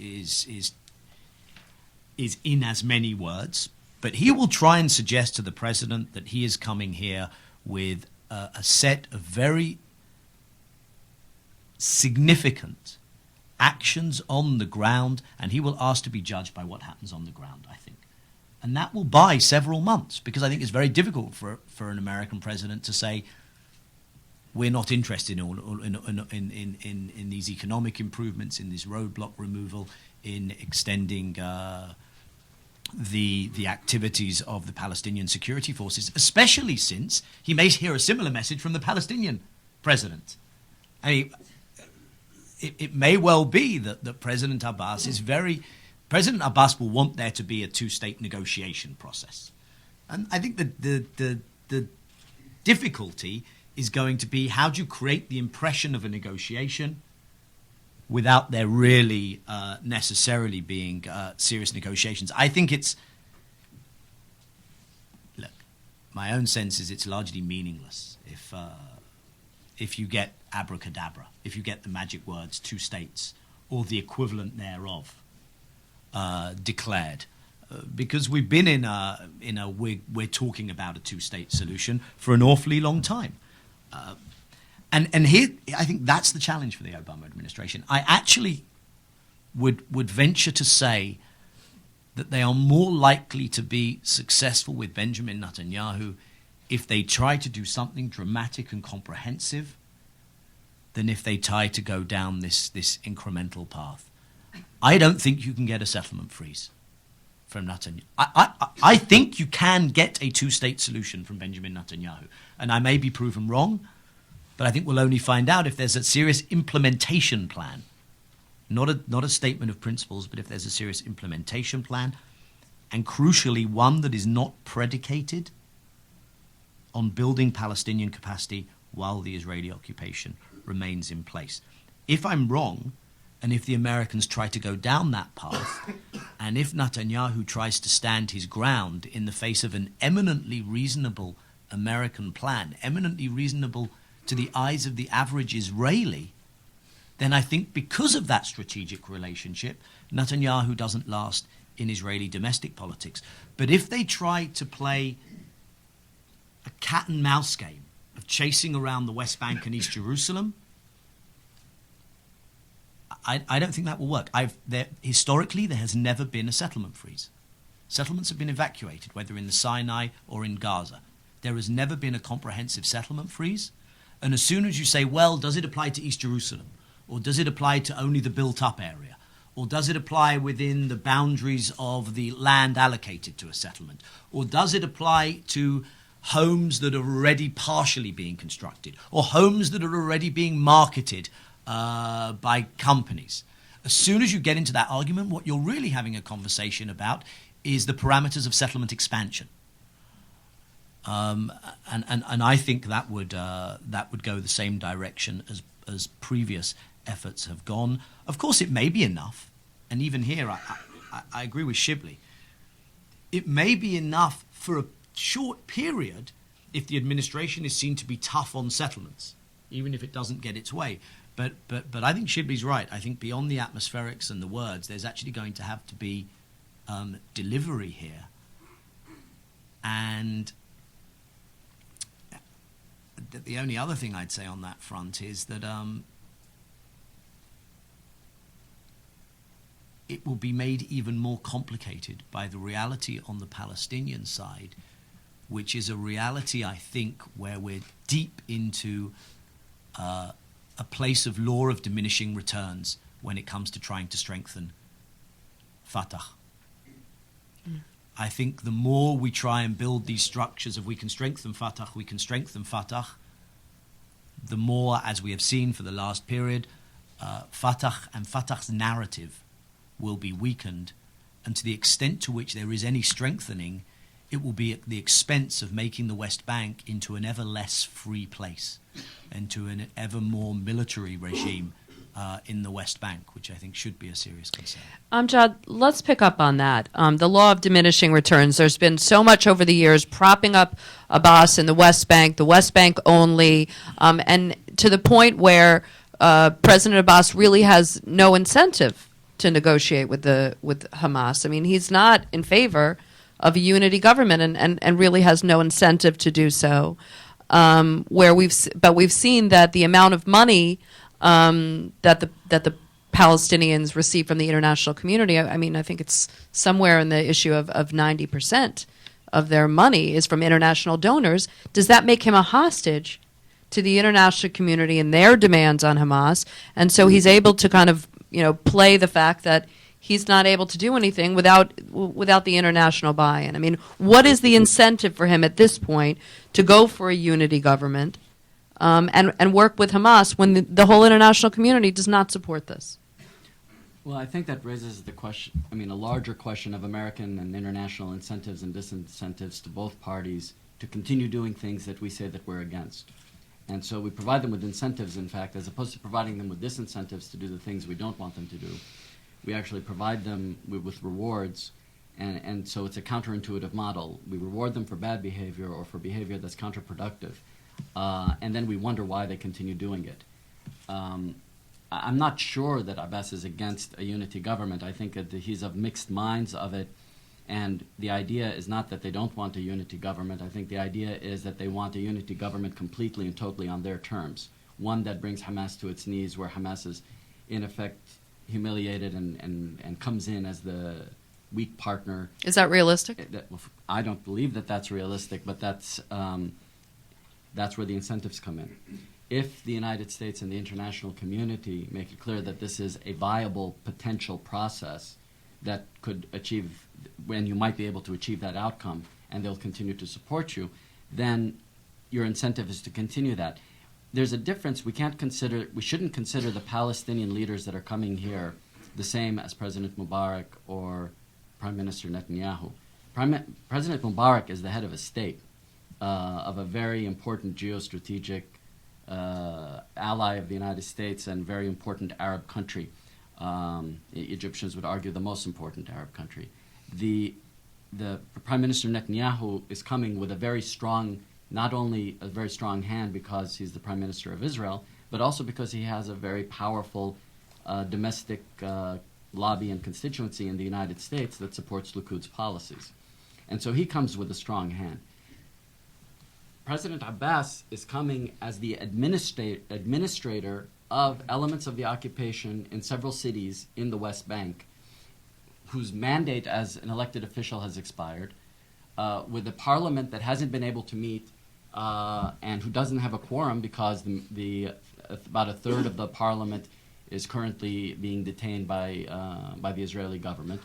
in as many words, but he will try and suggest to the president that he is coming here with a set of very significant actions on the ground, and he will ask to be judged by what happens on the ground, I think. And that will buy several months, because I think it's very difficult for an American president to say, we're not interested in these economic improvements, in this roadblock removal, in extending the activities of the Palestinian security forces, especially since he may hear a similar message from the Palestinian president. I mean, it may well be that President Abbas is President Abbas will want there to be a two-state negotiation process. And I think the difficulty is going to be, how do you create the impression of a negotiation without there really necessarily being serious negotiations? I think look, my own sense is it's largely meaningless if you get abracadabra, if you get the magic words two states or the equivalent thereof declared, because we've been in a we're talking about a two-state solution for an awfully long time, and here I think that's the challenge for the Obama administration. I actually would venture to say that they are more likely to be successful with Benjamin Netanyahu if they try to do something dramatic and comprehensive than if they try to go down this incremental path. I don't think you can get a settlement freeze from Netanyahu. I think you can get a two-state solution from Benjamin Netanyahu, and I may be proven wrong, but I think we'll only find out if there's a serious implementation plan, not a statement of principles, but if there's a serious implementation plan, and crucially one that is not predicated on building Palestinian capacity while the Israeli occupation remains in place. If I'm wrong, and if the Americans try to go down that path, and if Netanyahu tries to stand his ground in the face of an eminently reasonable American plan, eminently reasonable to the eyes of the average Israeli, then I think because of that strategic relationship, Netanyahu doesn't last in Israeli domestic politics. But if they try to play a cat and mouse game of chasing around the West Bank and East Jerusalem, I don't think that will work. Historically, there has never been a settlement freeze. Settlements have been evacuated, whether in the Sinai or in Gaza. There has never been a comprehensive settlement freeze. And as soon as you say, well, does it apply to East Jerusalem? Or does it apply to only the built-up area? Or does it apply within the boundaries of the land allocated to a settlement? Or does it apply to homes that are already partially being constructed? Or homes that are already being marketed by companies? As soon as you get into that argument, what you're really having a conversation about is the parameters of settlement expansion. And I think that would go the same direction as previous efforts have gone. Of course, it may be enough, and even here, I agree with Shibley. It may be enough for a short period if the administration is seen to be tough on settlements, even if it doesn't get its way. But I think Shibley's right. I think beyond the atmospherics and the words, there's actually going to have to be delivery here. And the only other thing I'd say on that front is that it will be made even more complicated by the reality on the Palestinian side, which is a reality, I think, where we're deep into a place of law of diminishing returns when it comes to trying to strengthen Fatah. I think the more we try and build these structures, if we can strengthen Fatah, we can strengthen Fatah, the more, as we have seen for the last period, Fatah and Fatah's narrative will be weakened. And to the extent to which there is any strengthening, it will be at the expense of making the West Bank into an ever less free place, into an ever more military regime in the West Bank, which I think should be a serious concern. Amjad, let's pick up on that. The law of diminishing returns. There's been so much over the years propping up Abbas in the West Bank only, and to the point where President Abbas really has no incentive to negotiate with Hamas. I mean, he's not in favor of a unity government and really has no incentive to do so. But we've seen that the amount of money that the Palestinians receive from the international community, I mean, I think it's somewhere in the issue of 90% of their money is from international donors. Does that make him a hostage to the international community and their demands on Hamas? And so he's able to kind of, play the fact that he's not able to do anything without the international buy-in. I mean, what is the incentive for him at this point to go for a unity government and work with Hamas when the whole international community does not support this? Well, I think that raises the question, a larger question of American and international incentives and disincentives to both parties to continue doing things that we say that we're against. And so we provide them with incentives, in fact, as opposed to providing them with disincentives to do the things we don't want them to do. We actually provide them with rewards, and so it's a counterintuitive model. We reward them for bad behavior or for behavior that's counterproductive, and then we wonder why they continue doing it. I'm not sure that Abbas is against a unity government. I think that he's of mixed minds of it, and the idea is not that they don't want a unity government. I think the idea is that they want a unity government completely and totally on their terms, one that brings Hamas to its knees, where Hamas is, in effect, humiliated and comes in as the weak partner. Is that realistic? I don't believe that that's realistic, but that's where the incentives come in. If the United States and the international community make it clear that this is a viable potential process that could achieve, when you might be able to achieve that outcome, and they'll continue to support you, then your incentive is to continue that. There's a difference. We shouldn't consider the Palestinian leaders that are coming here the same as President Mubarak or Prime Minister Netanyahu. President Mubarak is the head of a state, of a very important geostrategic ally of the United States and very important Arab country. Egyptians would argue the most important Arab country. The Prime Minister Netanyahu is coming with a very strong, not only a very strong hand because he's the Prime Minister of Israel, but also because he has a very powerful domestic lobby and constituency in the United States that supports Likud's policies. And so he comes with a strong hand. President Abbas is coming as the administrator of elements of the occupation in several cities in the West Bank, whose mandate as an elected official has expired, with a parliament that hasn't been able to meet and who doesn't have a quorum because about a third of the parliament is currently being detained by the Israeli government,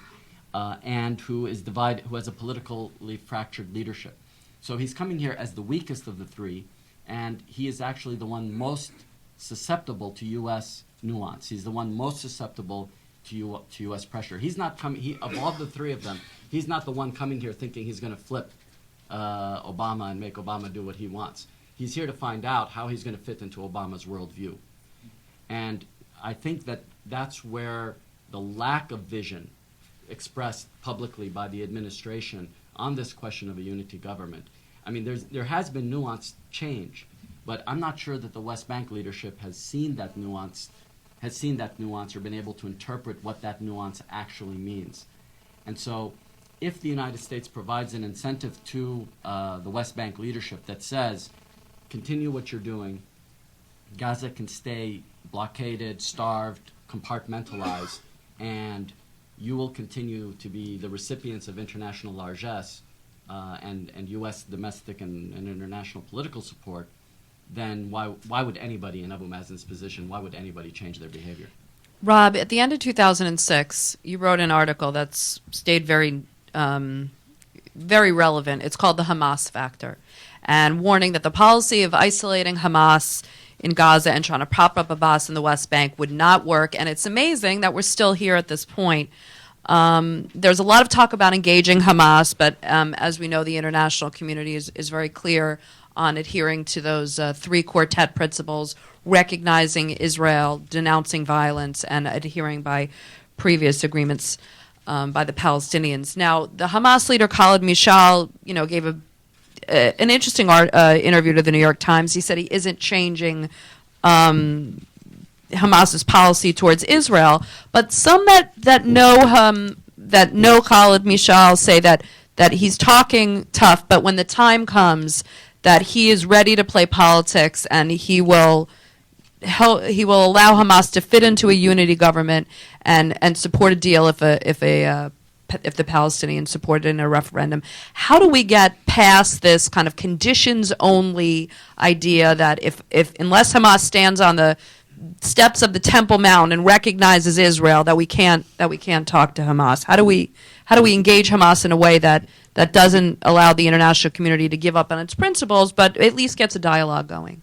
and who has a politically fractured leadership. So he's coming here as the weakest of the three, and he is actually the one most susceptible to U.S. nuance. He's the one most susceptible to U.S. pressure. He's not coming. Of all the three of them, he's not the one coming here thinking he's going to flip Obama and make Obama do what he wants. He's here to find out how he's going to fit into Obama's worldview. And I think that that's where the lack of vision expressed publicly by the administration on this question of a unity government. I mean, there has been nuanced change, but I'm not sure that the West Bank leadership has seen that nuance or been able to interpret what that nuance actually means. And so if the United States provides an incentive to the West Bank leadership that says, continue what you're doing, Gaza can stay blockaded, starved, compartmentalized, and you will continue to be the recipients of international largesse and U.S. domestic and international political support, then why would anybody in Abu Mazen's position, why would anybody change their behavior? Rob, at the end of 2006, you wrote an article that's stayed very relevant. It's called The Hamas Factor, and warning that the policy of isolating Hamas in Gaza and trying to prop up Abbas in the West Bank would not work. And it's amazing that we're still here at this point. There's a lot of talk about engaging Hamas, but as we know, the international community is very clear on adhering to those three quartet principles, recognizing Israel, denouncing violence, and adhering by previous agreements by the Palestinians. Now, the Hamas leader Khalid Mishal, gave an interesting interview to the New York Times. He said he isn't changing Hamas's policy towards Israel, but some that know Khalid Mishal say that he's talking tough, but when the time comes, that he is ready to play politics and he will allow Hamas to fit into a unity government and support a deal if the Palestinians support it in a referendum. How do we get past this kind of conditions-only idea that unless Hamas stands on the steps of the Temple Mount and recognizes Israel, that we can't talk to Hamas? How do we engage Hamas in a way that doesn't allow the international community to give up on its principles, but at least gets a dialogue going?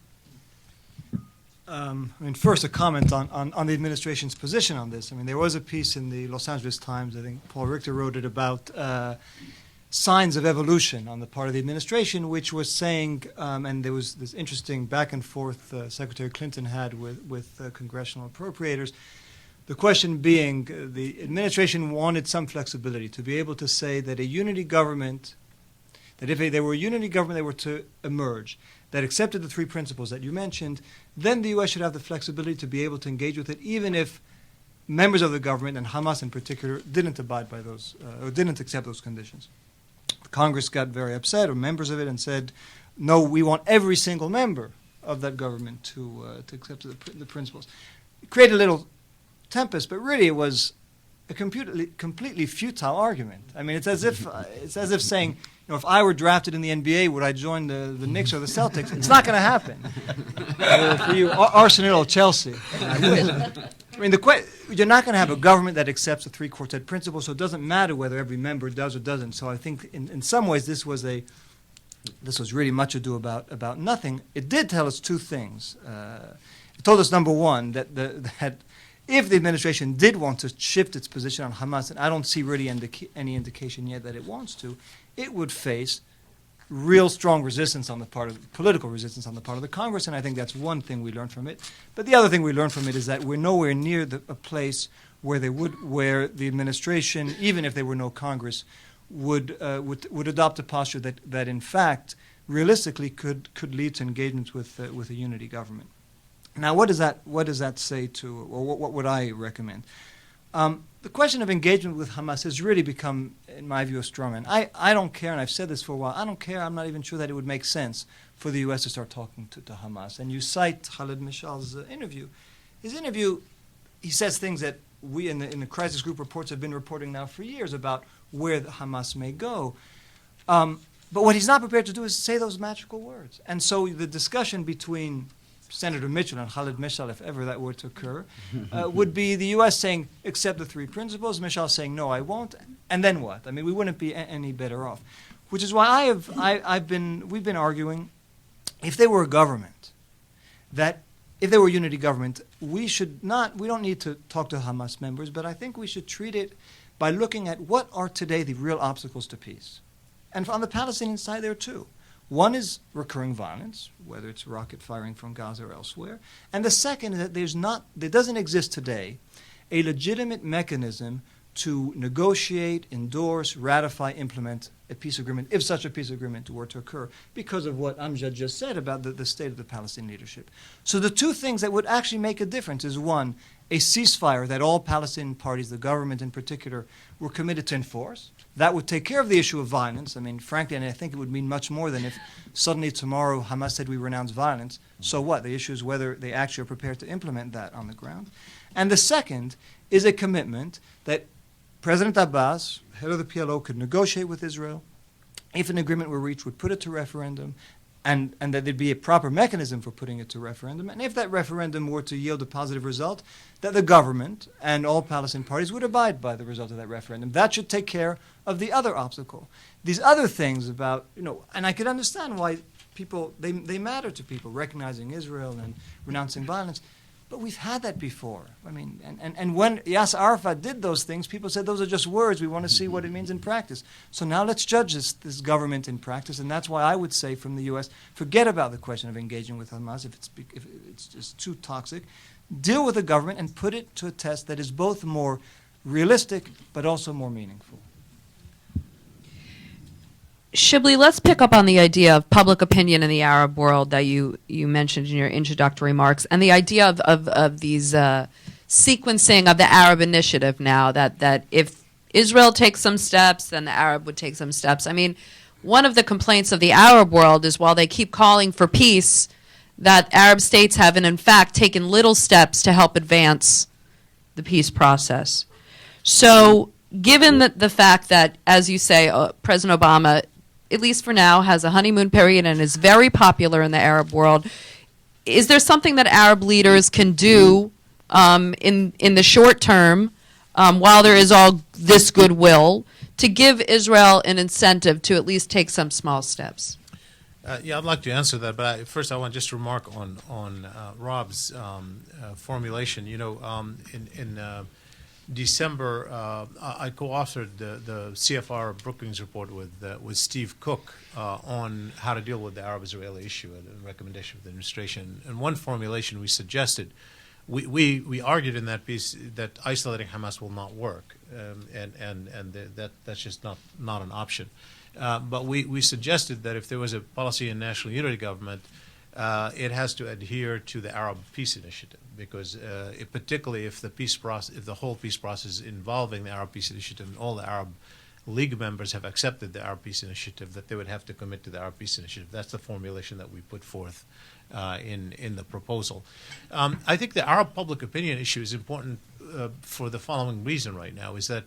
First, a comment on the administration's position on this. There was a piece in the Los Angeles Times, I think Paul Richter wrote it, about signs of evolution on the part of the administration, which was saying, and there was this interesting back and forth Secretary Clinton had with congressional appropriators, the question being the administration wanted some flexibility to be able to say that a unity government, that if there were a unity government that were to emerge, that accepted the three principles that you mentioned, then the U.S. should have the flexibility to be able to engage with it, even if members of the government, and Hamas in particular, didn't abide by those, or didn't accept those conditions. Congress got very upset, or members of it, and said, no, we want every single member of that government to accept the principles. It created a little tempest, but really it was a completely futile argument. It's as if saying, if I were drafted in the NBA, would I join the Knicks or the Celtics? It's not going to happen. For you, Arsenal or Chelsea. You're not going to have a government that accepts the three quartet principles, so it doesn't matter whether every member does or doesn't. So I think in some ways this was really much ado about nothing. It did tell us two things. It told us, number one, that if the administration did want to shift its position on Hamas, and I don't see really any indication yet that it wants to, it would face real strong resistance on the part of political resistance on the part of the Congress, and I think that's one thing we learned from it. But the other thing we learned from it is that we're nowhere near a place where the administration, even if there were no Congress, would adopt a posture that in fact realistically could lead to engagements with a unity government. Now, what does that say to, or what would I recommend? The question of engagement with Hamas has really become, in my view, a strong one. I don't care, and I've said this for a while, I don't care, I'm not even sure that it would make sense for the U.S. to start talking to Hamas. And you cite Khalid Mishal's interview. His interview, he says things that we in the crisis group reports have been reporting now for years about where the Hamas may go. But what he's not prepared to do is say those magical words. And so the discussion between Senator Mitchell and Khalid Mishal, if ever that were to occur, would be the U.S. saying, accept the three principles, Mishal saying, no, I won't, and then what? We wouldn't be any better off. Which is why we've been arguing, if there were a government, if there were a unity government, we don't need to talk to Hamas members, but I think we should treat it by looking at what are today the real obstacles to peace. And on the Palestinian side, there are two. One is recurring violence, whether it's rocket firing from Gaza or elsewhere. And the second is that there doesn't exist today a legitimate mechanism to negotiate, endorse, ratify, implement a peace agreement, if such a peace agreement were to occur, because of what Amjad just said about the state of the Palestinian leadership. So the two things that would actually make a difference is, one, a ceasefire that all Palestinian parties, the government in particular, were committed to enforce. That would take care of the issue of violence. I mean, frankly, and I think it would mean much more than if suddenly tomorrow Hamas said we renounce violence. So what? The issue is whether they actually are prepared to implement that on the ground. And the second is a commitment that President Abbas, head of the PLO, could negotiate with Israel. If an agreement were reached, would put it to referendum, and that there'd be a proper mechanism for putting it to referendum. And if that referendum were to yield a positive result, that the government and all Palestinian parties would abide by the result of that referendum. That should take care of the other obstacle. These other things about, and I could understand why people, they matter to people, recognizing Israel and renouncing violence. But we've had that before. I mean, and when Yasser Arafat did those things, people said those are just words. We want to see what it means in practice. So now let's judge this government in practice, and that's why I would say from the U.S., forget about the question of engaging with Hamas if it's just too toxic. Deal with the government and put it to a test that is both more realistic but also more meaningful. Shibley, let's pick up on the idea of public opinion in the Arab world that you mentioned in your introductory remarks, and the idea of these sequencing of the Arab initiative now, that if Israel takes some steps, then the Arab would take some steps. I mean, one of the complaints of the Arab world is while they keep calling for peace, that Arab states have, in fact, taken little steps to help advance the peace process. So given the fact that, as you say, President Obama, at least for now, has a honeymoon period and is very popular in the Arab world, is there something that Arab leaders can do in the short term, while there is all this goodwill, to give Israel an incentive to at least take some small steps? Yeah, I'd like to answer that, but first I want just to remark on Rob's formulation. In December, I co-authored the CFR Brookings report with Steve Cook on how to deal with the Arab-Israeli issue, a recommendation of the administration. And one formulation we suggested, we argued in that piece that isolating Hamas will not work, that's just not an option. But we suggested that if there was a Palestinian National Unity government, it has to adhere to the Arab Peace Initiative, because particularly if the whole peace process involving the Arab Peace Initiative and all the Arab League members have accepted the Arab Peace Initiative, that they would have to commit to the Arab Peace Initiative. That's the formulation that we put forth in the proposal. I think the Arab public opinion issue is important for the following reason right now, is that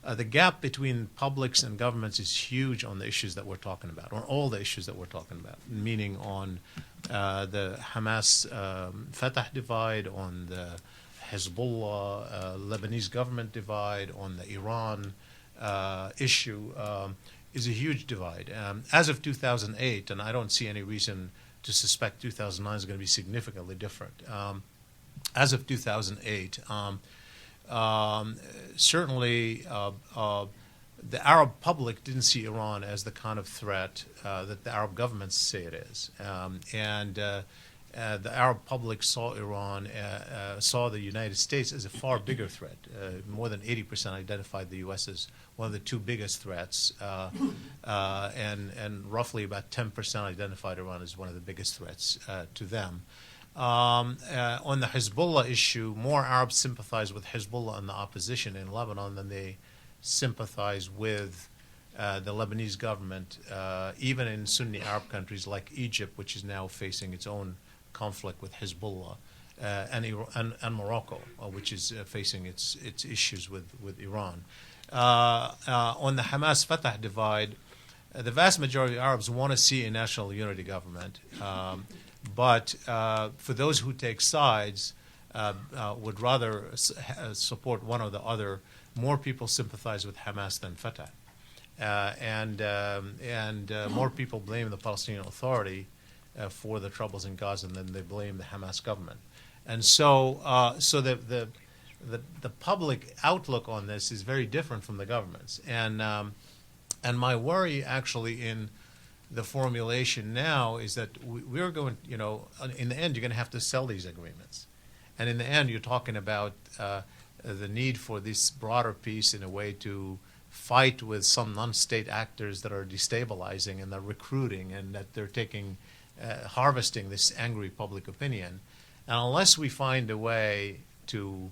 the gap between publics and governments is huge on the issues that we're talking about, on all the issues that we're talking about, meaning on the Hamas Fatah divide, on the Hezbollah Lebanese government divide, on the Iran issue, is a huge divide. As of 2008, and I don't see any reason to suspect 2009 is going to be significantly different. As of 2008, certainly the Arab public didn't see Iran as the kind of threat that the Arab governments say it is. The Arab public saw Iran, saw the United States as a far bigger threat. More than 80% identified the U.S. as one of the two biggest threats, and roughly about 10% identified Iran as one of the biggest threats to them. On the Hezbollah issue, more Arabs sympathize with Hezbollah and the opposition in Lebanon than they sympathize with the Lebanese government, even in Sunni Arab countries like Egypt, which is now facing its own conflict with Hezbollah, and Morocco, which is facing its issues with Iran. On the Hamas-Fatah divide, the vast majority of Arabs want to see a national unity government, but for those who take sides, would rather support one or the other. More people sympathize with Hamas than Fatah, and more people blame the Palestinian Authority for the troubles in Gaza than they blame the Hamas government. And so the public outlook on this is very different from the government's. And my worry actually in the formulation now is that we're going, you know, in the end, you're going to have to sell these agreements. And in the end, you're talking about the need for this broader peace in a way to fight with some non-state actors that are destabilizing and they're recruiting and that they're taking, harvesting this angry public opinion. And unless we find a way to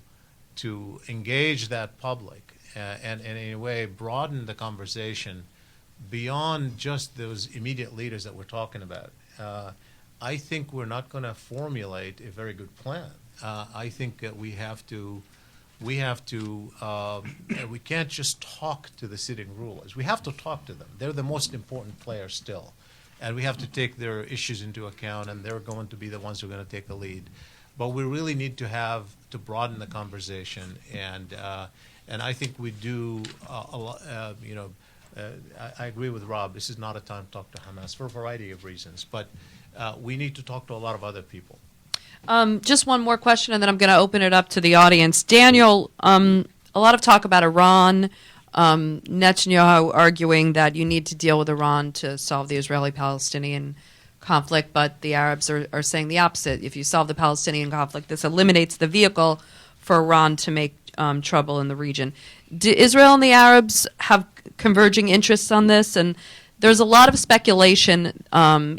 engage that public and in a way broaden the conversation beyond just those immediate leaders that we're talking about, I think we're not going to formulate a very good plan. I think that we can't just talk to the sitting rulers. We have to talk to them. They're the most important player still. And we have to take their issues into account, and they're going to be the ones who are going to take the lead. But we really need to broaden the conversation, and I think we do a lot. I agree with Rob. This is not a time to talk to Hamas for a variety of reasons, but we need to talk to a lot of other people. Just one more question, and then I'm going to open it up to the audience. Daniel, a lot of talk about Iran. Netanyahu arguing that you need to deal with Iran to solve the Israeli-Palestinian conflict, but the Arabs are saying the opposite. If you solve the Palestinian conflict, this eliminates the vehicle for Iran to make trouble in the region. Do Israel and the Arabs have converging interests on this? And there's a lot of speculation,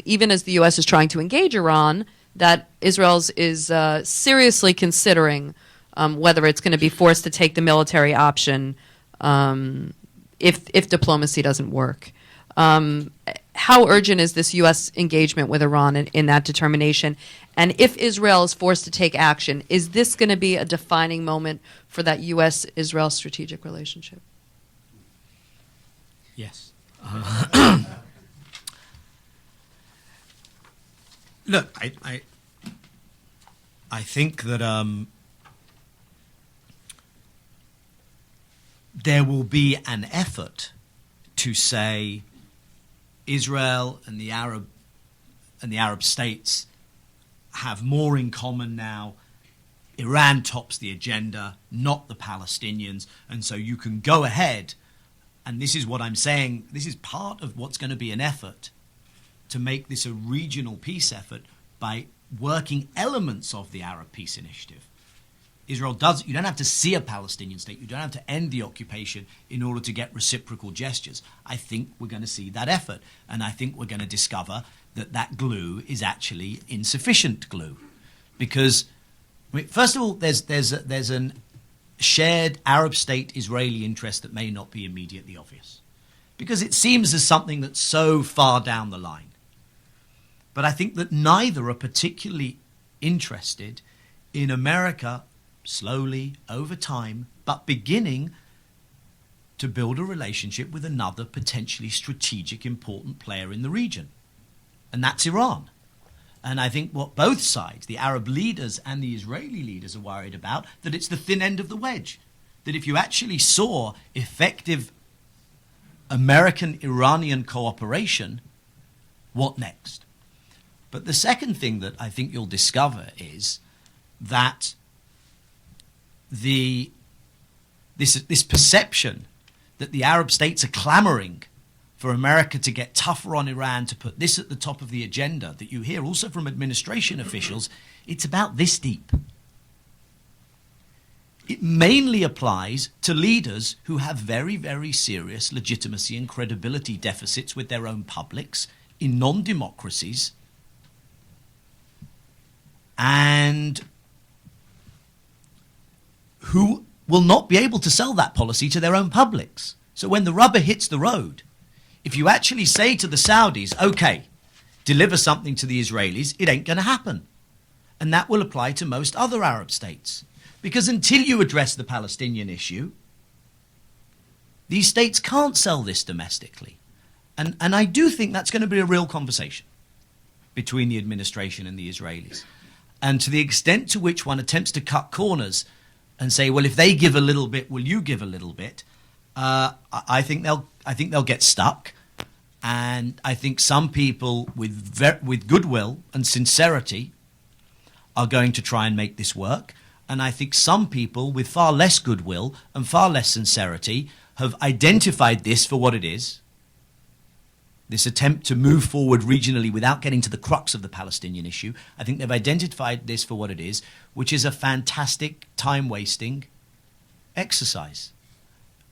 even as the U.S. is trying to engage Iran, that Israel is seriously considering whether it's going to be forced to take the military option if diplomacy doesn't work. How urgent is this U.S. engagement with Iran in that determination? And if Israel is forced to take action, is this going to be a defining moment for that U.S.-Israel strategic relationship? Yes. Look, I think that there will be an effort to say Israel and the Arab states have more in common now. Iran tops the agenda, not the Palestinians, and so you can go ahead. And this is what I'm saying. This is part of what's going to be an effort to make this a regional peace effort by working elements of the Arab Peace Initiative. Israel does, you don't have to see a Palestinian state, you don't have to end the occupation in order to get reciprocal gestures. I think we're going to see that effort, and I think we're going to discover that that glue is actually insufficient glue. Because, I mean, first of all, there's an shared Arab state-Israeli interest that may not be immediately obvious, because it seems as something that's so far down the line. But I think that neither are particularly interested in America slowly, over time, but beginning to build a relationship with another potentially strategic, important player in the region. And that's Iran. And I think what both sides, the Arab leaders and the Israeli leaders, are worried about, that it's the thin end of the wedge. That if you actually saw effective American-Iranian cooperation, what next? But the second thing that I think you'll discover is that this perception that the Arab states are clamoring for America to get tougher on Iran, to put this at the top of the agenda, that you hear also from administration officials, it's about this deep. It mainly applies to leaders who have very, very serious legitimacy and credibility deficits with their own publics in non-democracies, and who will not be able to sell that policy to their own publics. So when the rubber hits the road, if you actually say to the Saudis, okay, deliver something to the Israelis, it ain't going to happen. And that will apply to most other Arab states. Because until you address the Palestinian issue, these states can't sell this domestically. And I do think that's going to be a real conversation between the administration and the Israelis. And to the extent to which one attempts to cut corners and say, well, if they give a little bit, will you give a little bit? I think they'll get stuck. And I think some people with goodwill and sincerity are going to try and make this work. And I think some people with far less goodwill and far less sincerity have identified this for what it is, this attempt to move forward regionally without getting to the crux of the Palestinian issue. I think they've identified this for what it is, which is a fantastic time-wasting exercise.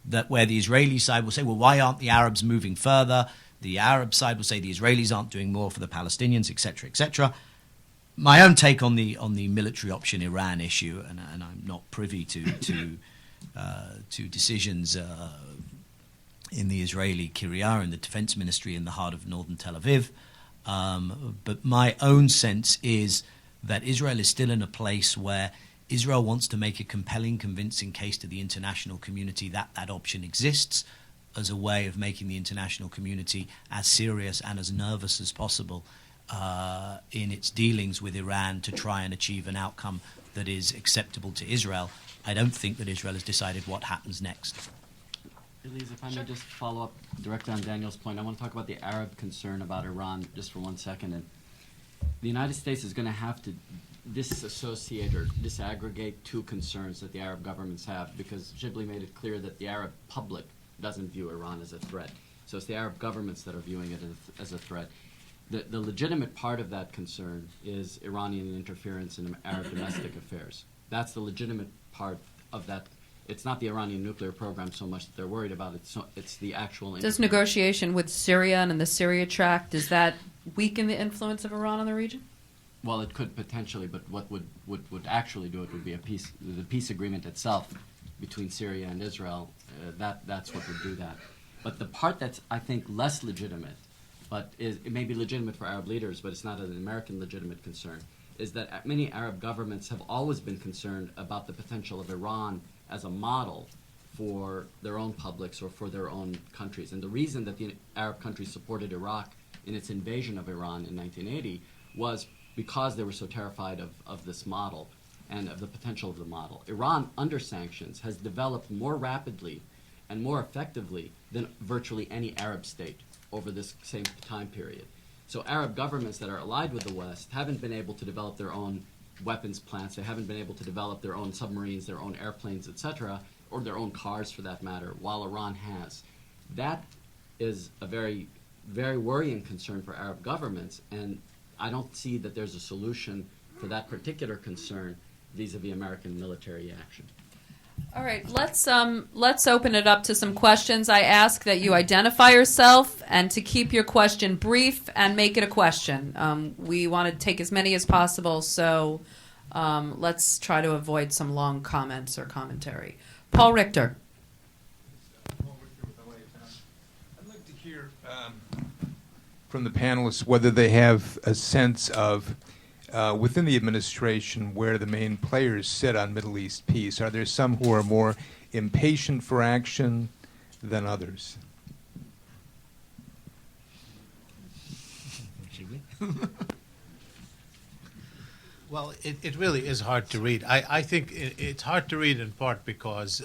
That where the Israeli side will say, well, why aren't the Arabs moving further? The Arab side will say the Israelis aren't doing more for the Palestinians, etc., etc. My own take on the military option Iran issue, and I'm not privy to decisions in the Israeli Kiryat, in the defense ministry in the heart of northern Tel Aviv. But my own sense is that Israel is still in a place where Israel wants to make a compelling, convincing case to the international community that that option exists as a way of making the international community as serious and as nervous as possible in its dealings with Iran to try and achieve an outcome that is acceptable to Israel. I don't think that Israel has decided what happens next. Elise, if I may just follow up directly on Daniel's point, I want to talk about the Arab concern about Iran just for 1 second. And the United States is going to have to disassociate or disaggregate two concerns that the Arab governments have, because Shibley made it clear that the Arab public doesn't view Iran as a threat. So it's the Arab governments that are viewing it as a threat. The legitimate part of that concern is Iranian interference in Arab domestic affairs. That's the legitimate part of that. It's not the Iranian nuclear program so much that they're worried about. It's the actual. Does negotiation with Syria and in the Syria tract, does that weaken the influence of Iran in the region? Well, it could potentially, but what would actually do it would be the peace agreement itself between Syria and Israel. That's what would do that. But the part that's, I think, less legitimate, but it may be legitimate for Arab leaders, but it's not an American legitimate concern, is that many Arab governments have always been concerned about the potential of Iran as a model for their own publics or for their own countries. And the reason that the Arab countries supported Iraq in its invasion of Iran in 1980 was because they were so terrified of this model and of the potential of the model. Iran, under sanctions, has developed more rapidly and more effectively than virtually any Arab state over this same time period. So Arab governments that are allied with the West haven't been able to develop their own weapons plants, they haven't been able to develop their own submarines, their own airplanes, etc., or their own cars for that matter, while Iran has. That is a very, very worrying concern for Arab governments, and I don't see that there's a solution for that particular concern vis-a-vis American military action. All right, let's open it up to some questions. I ask that you identify yourself and to keep your question brief and make it a question. We want to take as many as possible, so let's try to avoid some long comments or commentary. Paul Richter. I'd like to hear from the panelists whether they have a sense of within the administration where the main players sit on Middle East peace. Are there some who are more impatient for action than others? Well, it really is hard to read. I think it's hard to read in part because,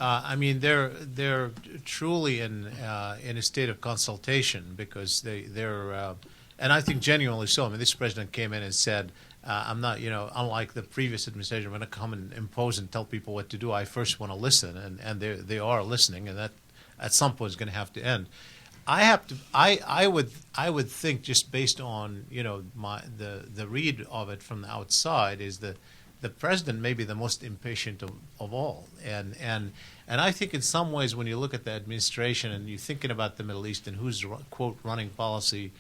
I mean, they're truly in a state of consultation because they're and I think genuinely so. I mean, this president came in and said, I'm not, unlike the previous administration, I'm going to come and impose and tell people what to do. I first want to listen, and they are listening, and that at some point is going to have to end. I would think, just based on the read of it from the outside, is that the president may be the most impatient of all, and I think in some ways when you look at the administration and you're thinking about the Middle East and who's quote running policy.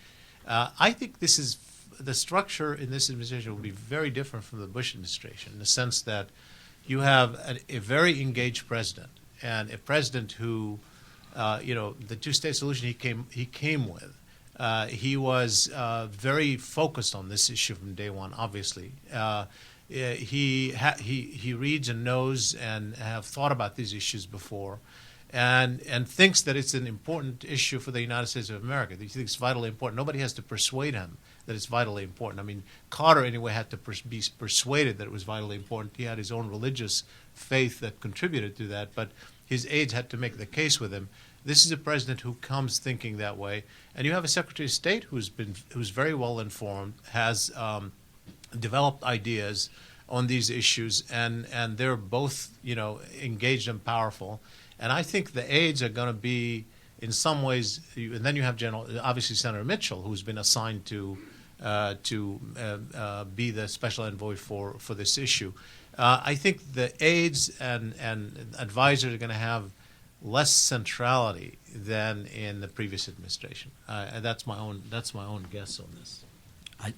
I think the structure in this administration will be very different from the Bush administration in the sense that you have a very engaged president and a president who, the two-state solution he came with. He was very focused on this issue from day one. Obviously, he reads and knows and have thought about these issues before. And thinks that it's an important issue for the United States of America. He thinks it's vitally important. Nobody has to persuade him that it's vitally important. I mean, Carter, anyway, had to be persuaded that it was vitally important. He had his own religious faith that contributed to that, but his aides had to make the case with him. This is a president who comes thinking that way. And you have a Secretary of State who's very well informed, has developed ideas on these issues, and they're both, engaged and powerful. And I think the aides are going to be in some ways, and then you have obviously Senator Mitchell, who's been assigned to be the special envoy for this issue. I think the aides and advisors are going to have less centrality than in the previous administration. And that's my own guess on this.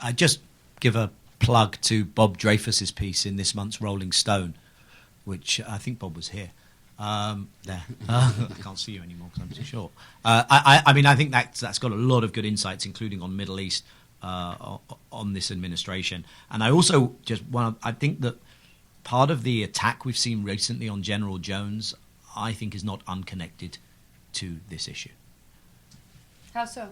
I just give a plug to Bob Dreyfus's piece in this month's Rolling Stone, which I think Bob was here. There. I can't see you anymore because I'm too short. I mean, I think that's got a lot of good insights, including on Middle East, on this administration. And I also I think that part of the attack we've seen recently on General Jones, I think, is not unconnected to this issue. How so?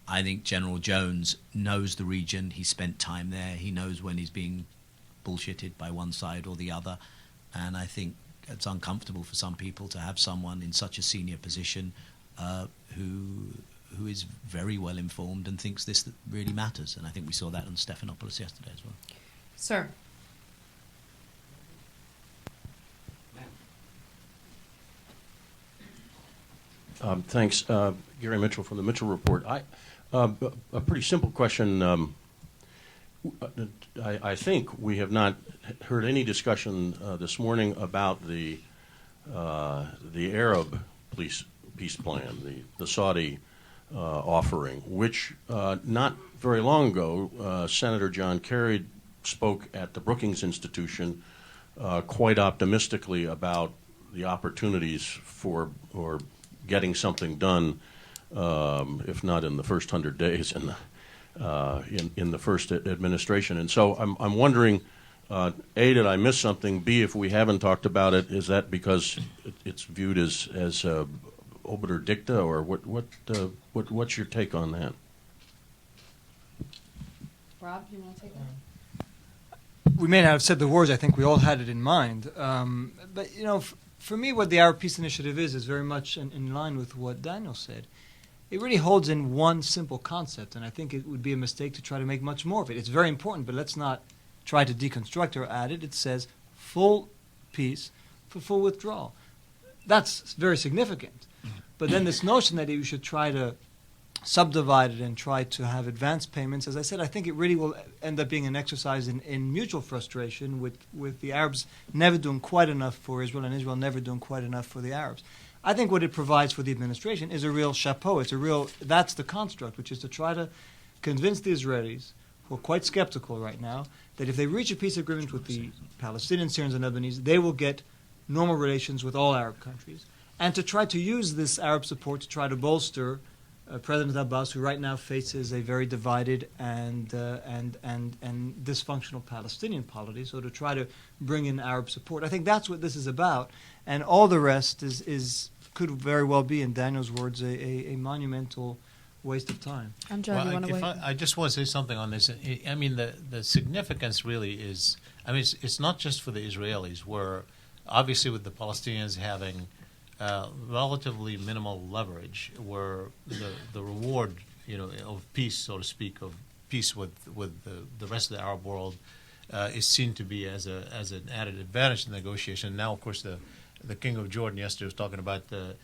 I think General Jones knows the region. He spent time there. He knows when he's being bullshitted by one side or the other. And I think it's uncomfortable for some people to have someone in such a senior position who is very well informed and thinks this really matters. And I think we saw that on Stephanopoulos yesterday as well. Sir. Thanks. Gary Mitchell from the Mitchell Report. A pretty simple question. I think we have not heard any discussion this morning about the Arab peace plan, the Saudi offering, which not very long ago, Senator John Kerry spoke at the Brookings Institution quite optimistically about the opportunities for getting something done, if not in the first 100 days, in the first administration. And so I'm wondering, A, did I miss something? B, if we haven't talked about it, is that because it's viewed as obiter dicta, or what's your take on that? Rob, do you want to take that? We may not have said the words. I think we all had it in mind. But for me, what the Arab Peace Initiative is very much in line with what Daniel said. It really holds in one simple concept, and I think it would be a mistake to try to make much more of it. It's very important, but let's not try to deconstruct or add it. It says full peace for full withdrawal. That's very significant. But then this notion that you should try to subdivide it and try to have advance payments, as I said, I think it really will end up being an exercise in mutual frustration with the Arabs never doing quite enough for Israel and Israel never doing quite enough for the Arabs. I think what it provides for the administration is a real chapeau. That's the construct, which is to try to convince the Israelis, who are quite skeptical right now, that if they reach a peace agreement with the Palestinians, Syrians, and Lebanese, they will get normal relations with all Arab countries, and to try to use this Arab support to try to bolster President Abbas, who right now faces a very divided and dysfunctional Palestinian polity, so to try to bring in Arab support. I think that's what this is about, and all the rest could very well be, in Daniel's words, a monumental waste of time. Amjad, you want to wait? I just want to say something on this. I mean, the significance really is, I mean, it's not just for the Israelis, where obviously with the Palestinians having relatively minimal leverage, where the reward, of peace, so to speak, of peace with the rest of the Arab world is seen to be as an added advantage in the negotiation. Now, of course, the King of Jordan yesterday was talking about the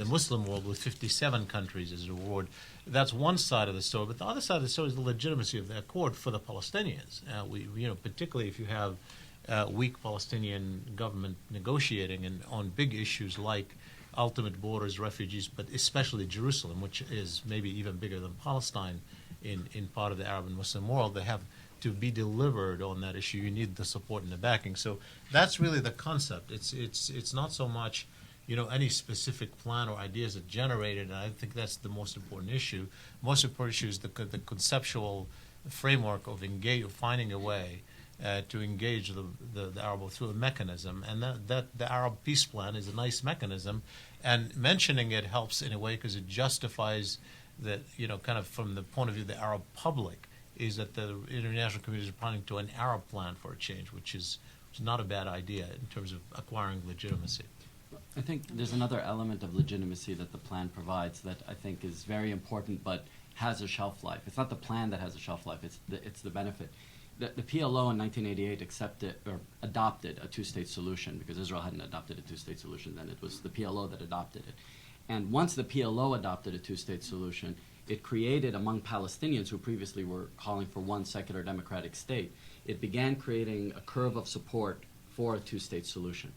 Muslim world with 57 countries as a reward. That's one side of the story, but the other side of the story is the legitimacy of the accord for the Palestinians. Particularly if you have weak Palestinian government negotiating and on big issues like ultimate borders, refugees, but especially Jerusalem, which is maybe even bigger than Palestine in part of the Arab and Muslim world. They have to be delivered on that issue. You need the support and the backing. So that's really the concept. It's not so much any specific plan or ideas that generated, and I think that's the most important issue. Most important issue is the conceptual framework of finding a way to engage the Arab through a mechanism, and that the Arab peace plan is a nice mechanism, and mentioning it helps in a way because it justifies that, kind of from the point of view of the Arab public, is that the international community is pointing to an Arab plan for a change, which is not a bad idea in terms of acquiring legitimacy. I think there's another element of legitimacy that the plan provides that I think is very important but has a shelf life. It's not the plan that has a shelf life, it's the benefit. the PLO in 1988 accepted or adopted a two-state solution, because Israel hadn't adopted a two-state solution then. It was the PLO that adopted it. And once the PLO adopted a two-state solution, it created among Palestinians who previously were calling for one secular democratic state, it began creating a curve of support for a two-state solution.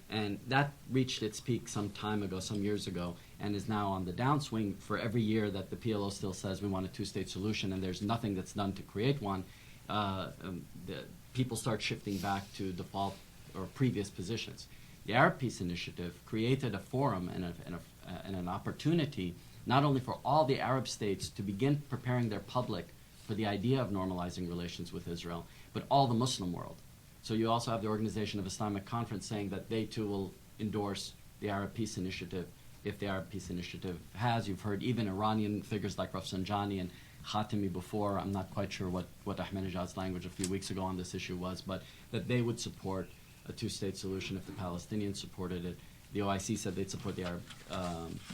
And that reached its peak some time ago, some years ago, and is now on the downswing for every year that the PLO still says we want a two-state solution and there's nothing that's done to create one. The people start shifting back to default or previous positions. The Arab Peace Initiative created a forum and an opportunity not only for all the Arab states to begin preparing their public for the idea of normalizing relations with Israel, but all the Muslim world. So you also have the Organization of Islamic Conference saying that they too will endorse the Arab Peace Initiative if the Arab Peace Initiative has. You've heard even Iranian figures like Rafsanjani and Khatami before. I'm not quite sure what Ahmadinejad's language a few weeks ago on this issue was, but that they would support a two-state solution if the Palestinians supported it. The OIC said they'd support the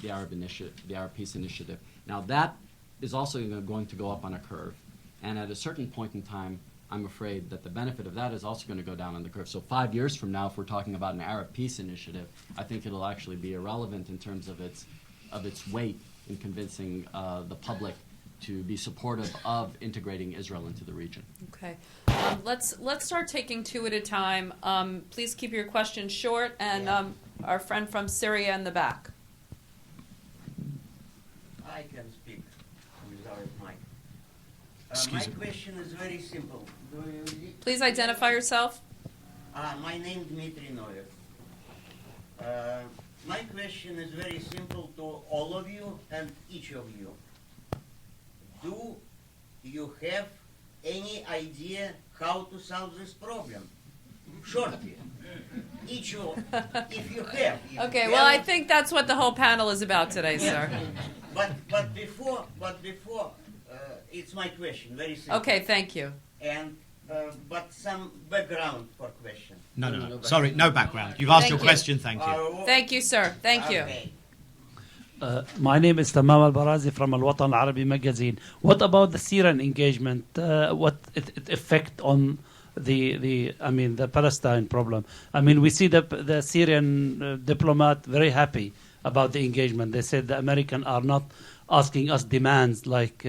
Arab Peace Initiative. Now that is also going to go up on a curve, and at a certain point in time, I'm afraid that the benefit of that is also going to go down on the curve. So 5 years from now, if we're talking about an Arab Peace Initiative, I think it'll actually be irrelevant in terms of its weight in convincing the public to be supportive of integrating Israel into the region. Okay. Let's start taking two at a time. Please keep your questions short, and our friend from Syria in the back. I can speak without mic. Excuse My me. question is very simple. Please identify yourself. My name is Dmitry Noyev. My question is very simple to all of you and each of you. Do you have any idea how to solve this problem? Shortly. Each of if you have. Okay, well, I think that's what the whole panel is about today, sir. But before, it's my question, very simple. Okay, thank you. And but some background for question. No. Sorry, no background. You've asked Thank your you. question, thank you. Thank you, sir. Thank you. Okay. My name is Tamam Al-Barazi from Al-Watan Al-Arabi magazine. What about the Syrian engagement? What it effect on the Palestine problem? I mean, we see the Syrian diplomat very happy about the engagement. They said the Americans are not asking us demands like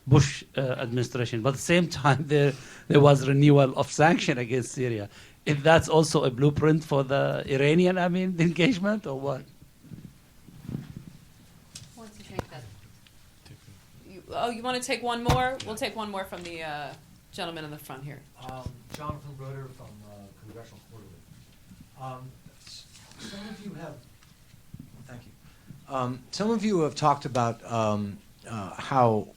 Bush administration. But at the same time, there was renewal of sanction against Syria. If that's also a blueprint for the Iranian, engagement, or what? You want to take one more? We'll take one more from the gentleman in the front here. Jonathan Broder from Congressional Quarterly. Some of you have, thank you. Some of you have talked about how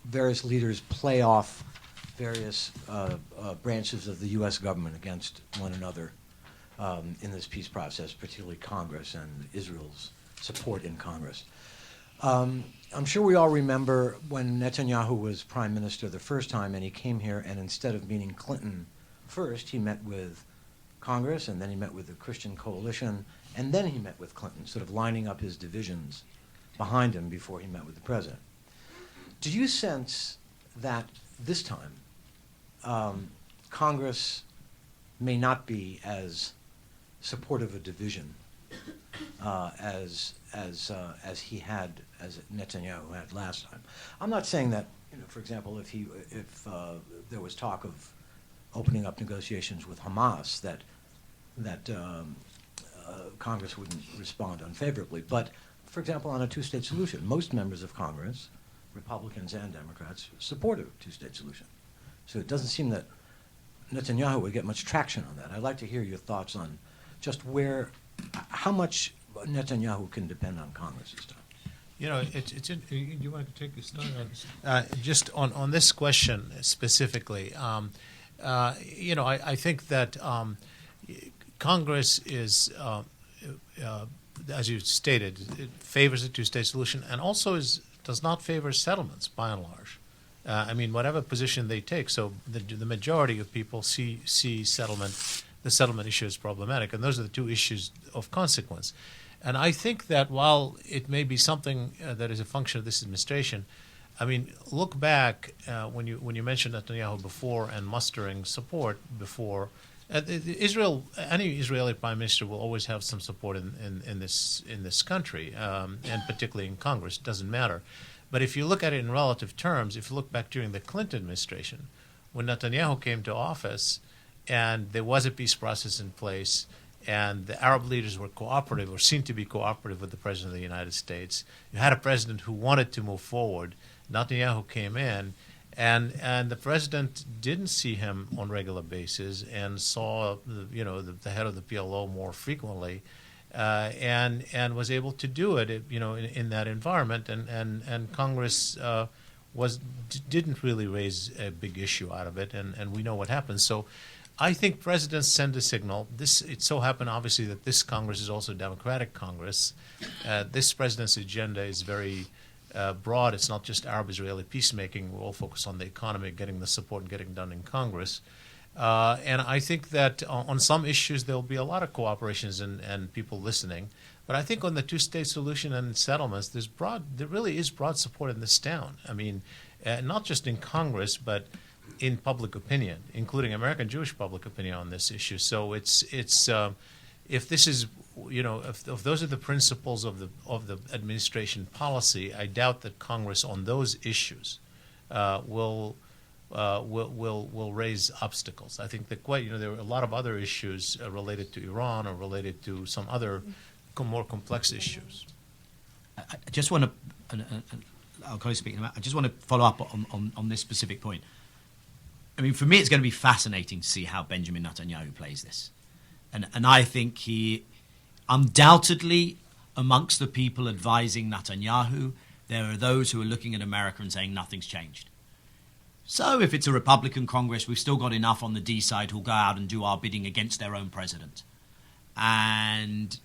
various leaders play off various branches of the U.S. government against one another in this peace process, particularly Congress and Israel's support in Congress. I'm sure we all remember when Netanyahu was prime minister the first time and he came here, and instead of meeting Clinton first, he met with Congress, and then he met with the Christian coalition, and then he met with Clinton, sort of lining up his divisions behind him before he met with the president. Do you sense that this time Congress may not be as supportive of division as Netanyahu had last time? I'm not saying that, for example, if there was talk of opening up negotiations with Hamas, that Congress wouldn't respond unfavorably. But, for example, on a two-state solution, most members of Congress, Republicans and Democrats, support a two-state solution. So it doesn't seem that Netanyahu would get much traction on that. I'd like to hear your thoughts on just how much Netanyahu can depend on Congress this time. You want to take a start on just on this question specifically. I think that Congress is, as you stated, it favors a two-state solution, and also does not favor settlements by and large. Whatever position they take, so the majority of people see the settlement issue as problematic, and those are the two issues of consequence. And I think that while it may be something that is a function of this administration, I mean, look back when you mentioned Netanyahu before and mustering support before. Israel, any Israeli prime minister will always have some support in this country, and particularly in Congress. It doesn't matter. But if you look at it in relative terms, if you look back during the Clinton administration, when Netanyahu came to office, and there was a peace process in place, and the Arab leaders were cooperative or seemed to be cooperative with the President of the United States, you had a president who wanted to move forward. Netanyahu came in, and the president didn't see him on regular basis and saw the head of the PLO more frequently, and was able to do it in that environment, and Congress didn't really raise a big issue out of it, and we know what happened. So I think presidents send a signal. It so happened, obviously, that this Congress is also a Democratic Congress. This president's agenda is very broad. It's not just Arab-Israeli peacemaking. We're all focused on the economy, getting the support and getting done in Congress. And I think that on some issues there will be a lot of cooperations and people listening. But I think on the two-state solution and settlements, there really is broad support in this town. I mean, not just in Congress, but in public opinion, including American Jewish public opinion on this issue. So it's if this is if those are the principles of the administration policy, I doubt that Congress on those issues will raise obstacles. I think that there are a lot of other issues related to Iran or related to some other more complex issues. I just want to, I'll go speaking about. I just want to follow up on this specific point. I mean, for me, it's going to be fascinating to see how Benjamin Netanyahu plays this. And I think he, undoubtedly, amongst the people advising Netanyahu, there are those who are looking at America and saying nothing's changed. So if it's a Republican Congress, we've still got enough on the D side who'll go out and do our bidding against their own president. And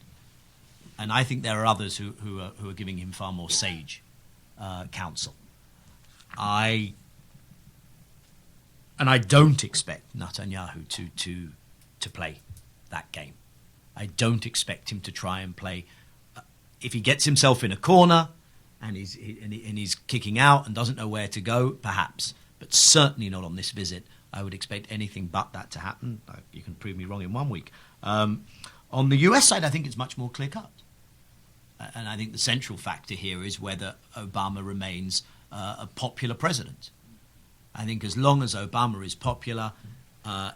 I think there are others who are giving him far more sage counsel. And I don't expect Netanyahu to play that game. I don't expect him to try and play. If he gets himself in a corner and he's kicking out and doesn't know where to go, perhaps, but certainly not on this visit. I would expect anything but that to happen. You can prove me wrong in 1 week. On the US side, I think it's much more clear-cut. And I think the central factor here is whether Obama remains a popular president. I think as long as Obama is popular,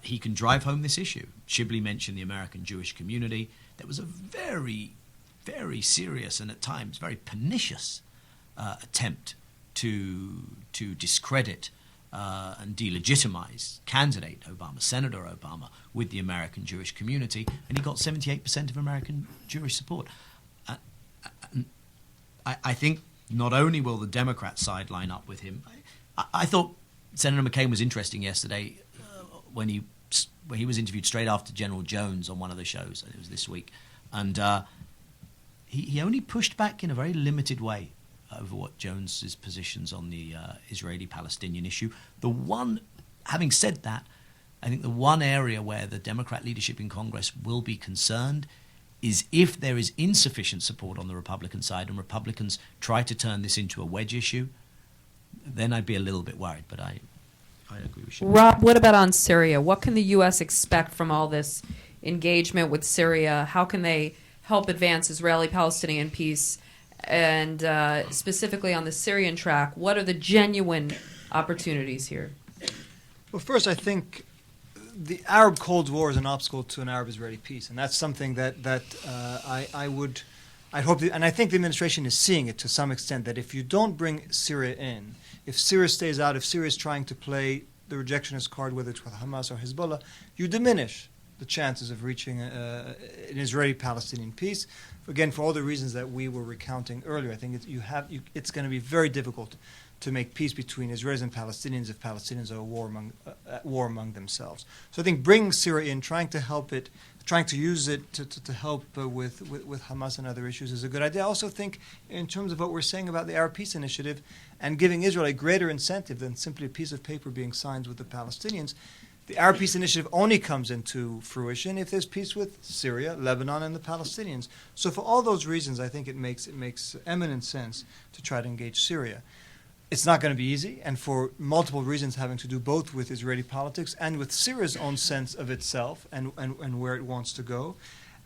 he can drive home this issue. Shibley mentioned the American Jewish community. There was a very, very serious and at times very pernicious attempt to discredit and delegitimize candidate Obama, Senator Obama, with the American Jewish community, and he got 78% of American Jewish support. I think not only will the Democrat side line up with him, I thought Senator McCain was interesting yesterday when he was interviewed straight after General Jones on one of the shows. It was this week, and he only pushed back in a very limited way over what Jones's positions on the Israeli-Palestinian issue. Having said that, I think the one area where the Democrat leadership in Congress will be concerned is if there is insufficient support on the Republican side and Republicans try to turn this into a wedge issue, then I'd be a little bit worried, but I agree with you. Rob, what about on Syria? What can the U.S. expect from all this engagement with Syria? How can they help advance Israeli-Palestinian peace? And specifically on the Syrian track, what are the genuine opportunities here? Well, first, I think the Arab Cold War is an obstacle to an Arab-Israeli peace, and that's something that I'd hope, and I think the administration is seeing it to some extent, that if you don't bring Syria in, if Syria stays out, if Syria is trying to play the rejectionist card, whether it's with Hamas or Hezbollah, you diminish the chances of reaching an Israeli-Palestinian peace. Again, for all the reasons that we were recounting earlier, I think it's going to be very difficult to make peace between Israelis and Palestinians if Palestinians are at war among themselves. So I think bringing Syria in, trying to use it to help with Hamas and other issues is a good idea. I also think in terms of what we're saying about the Arab Peace Initiative and giving Israel a greater incentive than simply a piece of paper being signed with the Palestinians, the Arab Peace Initiative only comes into fruition if there's peace with Syria, Lebanon, and the Palestinians. So for all those reasons, I think it makes eminent sense to try to engage Syria. It's not going to be easy, and for multiple reasons having to do both with Israeli politics and with Syria's own sense of itself and where it wants to go.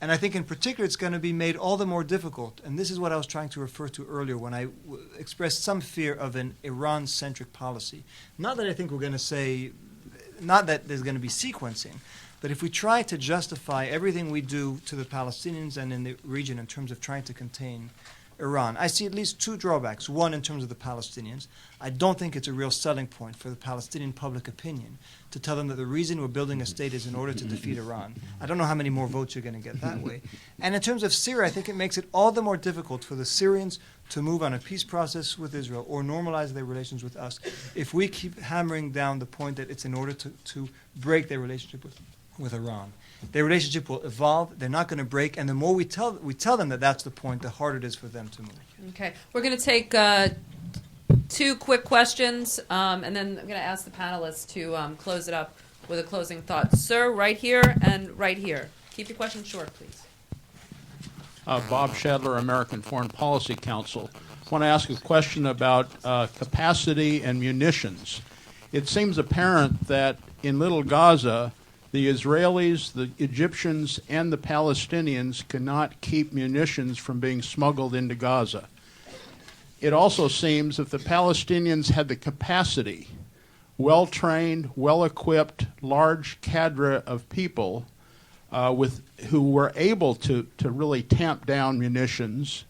And I think in particular it's going to be made all the more difficult, and this is what I was trying to refer to earlier when I expressed some fear of an Iran-centric policy. Not that I think we're going to say, not that there's going to be sequencing, but if we try to justify everything we do to the Palestinians and in the region in terms of trying to contain Iran, I see at least two drawbacks. One, in terms of the Palestinians, I don't think it's a real selling point for the Palestinian public opinion to tell them that the reason we're building a state is in order to defeat Iran. I don't know how many more votes you're going to get that way. And in terms of Syria, I think it makes it all the more difficult for the Syrians to move on a peace process with Israel or normalize their relations with us if we keep hammering down the point that it's in order to break their relationship with Iran. Their relationship will evolve. They're not going to break. And the more we tell them that that's the point, the harder it is for them to move. Okay. We're going to take two quick questions, and then I'm going to ask the panelists to close it up with a closing thought. Sir, right here and right here. Keep your questions short, please. Bob Shadler, American Foreign Policy Council. I want to ask a question about capacity and munitions. It seems apparent that in Little Gaza, the Israelis, the Egyptians, and the Palestinians cannot keep munitions from being smuggled into Gaza. It also seems if the Palestinians had the capacity, well-trained, well-equipped, large cadre of people who were able to really tamp down munitions,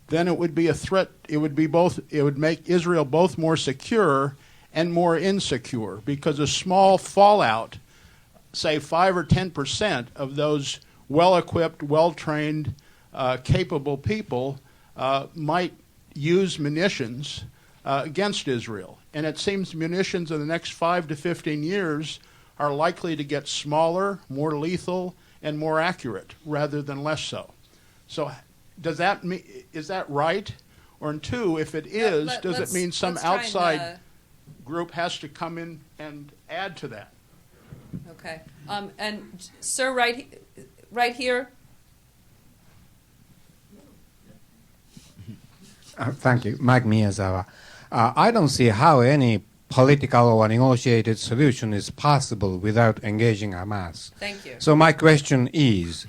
then it would be a threat. It would make Israel both more secure and more insecure, because a small fallout, say 5 or 10% of those well-equipped, well-trained, capable people might use munitions against Israel. And it seems munitions in the next 5 to 15 years are likely to get smaller, more lethal, and more accurate rather than less so. So is that right? Or in two, if it is, does it mean some outside group has to come in and add to that? Okay. And sir, right here. Thank you. Mike Miyazawa. I don't see how any political or negotiated solution is possible without engaging Hamas. Thank you. So my question is,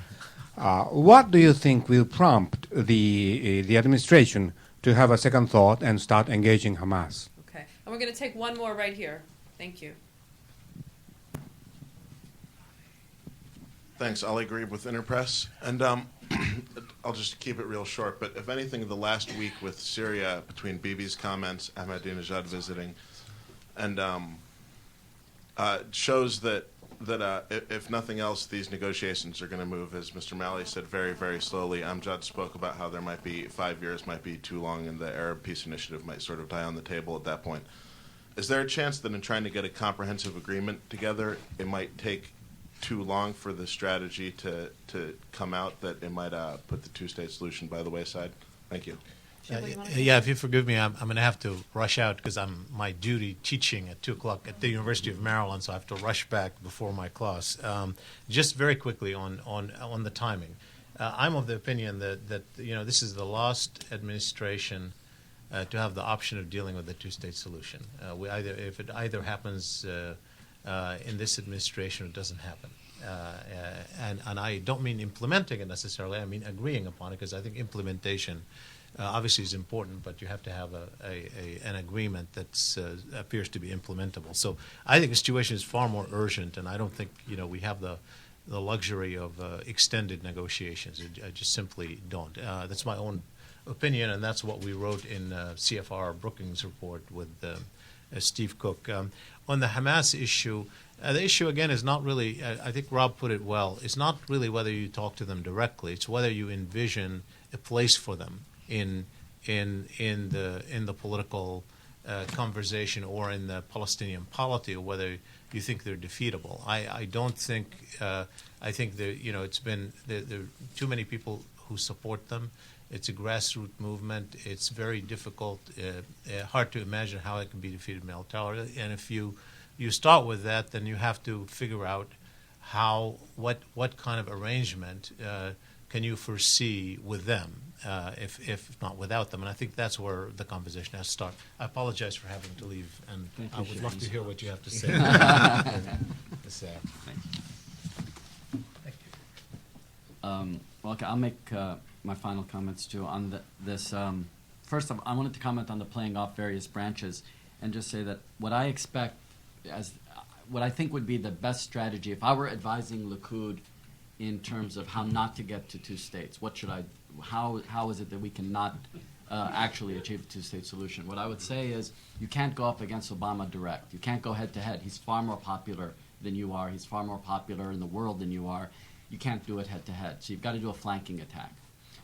what do you think will prompt the administration to have a second thought and start engaging Hamas? Okay. And we're going to take one more right here. Thank you. Thanks. Ali Grebe with Interpress. And I'll just keep it real short, but if anything, the last week with Syria, between Bibi's comments, Ahmadinejad visiting, and shows that if nothing else, these negotiations are going to move, as Mr. Malley said, very, very slowly. Amjad spoke about how there might be 5 years might be too long, and the Arab Peace Initiative might sort of die on the table at that point. Is there a chance that in trying to get a comprehensive agreement together, it might take too long for the strategy to come out, that it might put the two-state solution by the wayside? Thank you. Yeah, if you forgive me, I'm going to have to rush out because I'm my duty teaching at 2 o'clock at the University of Maryland, so I have to rush back before my class. Just very quickly on the timing, I'm of the opinion that this is the last administration to have the option of dealing with the two-state solution. If it either happens in this administration, it doesn't happen. And I don't mean implementing it necessarily. I mean agreeing upon it, because I think implementation obviously is important, but you have to have an agreement that appears to be implementable. So I think the situation is far more urgent, and I don't think we have the luxury of extended negotiations. I just simply don't. That's my own opinion, and that's what we wrote in CFR Brookings report with Steve Cook. On the Hamas issue, the issue again is not really, I think Rob put it well, it's not really whether you talk to them directly, it's whether you envision a place for them in the political conversation or in the Palestinian polity, or whether you think they're defeatable. I don't think, I think it's been, there are too many people who support them. It's a grassroots movement. It's very difficult, hard to imagine how it can be defeated militarily. And if you start with that, then you have to figure out what kind of arrangement can you foresee with them, if not without them? And I think that's where the conversation has to start. I apologize for having to leave, and Thank I you, would love Shibley. to hear what you have to say. Well, okay, I'll make my final comments too on this. First, I wanted to comment on the playing off various branches, and just say that what I expect as what I think would be the best strategy if I were advising Likud in terms of how not to get to two states. What should I? How is it that we cannot actually achieve a two-state solution? What I would say is you can't go up against Obama direct. You can't go head to head. He's far more popular than you are. He's far more popular in the world than you are. You can't do it head to head. So you've got to do a flanking attack.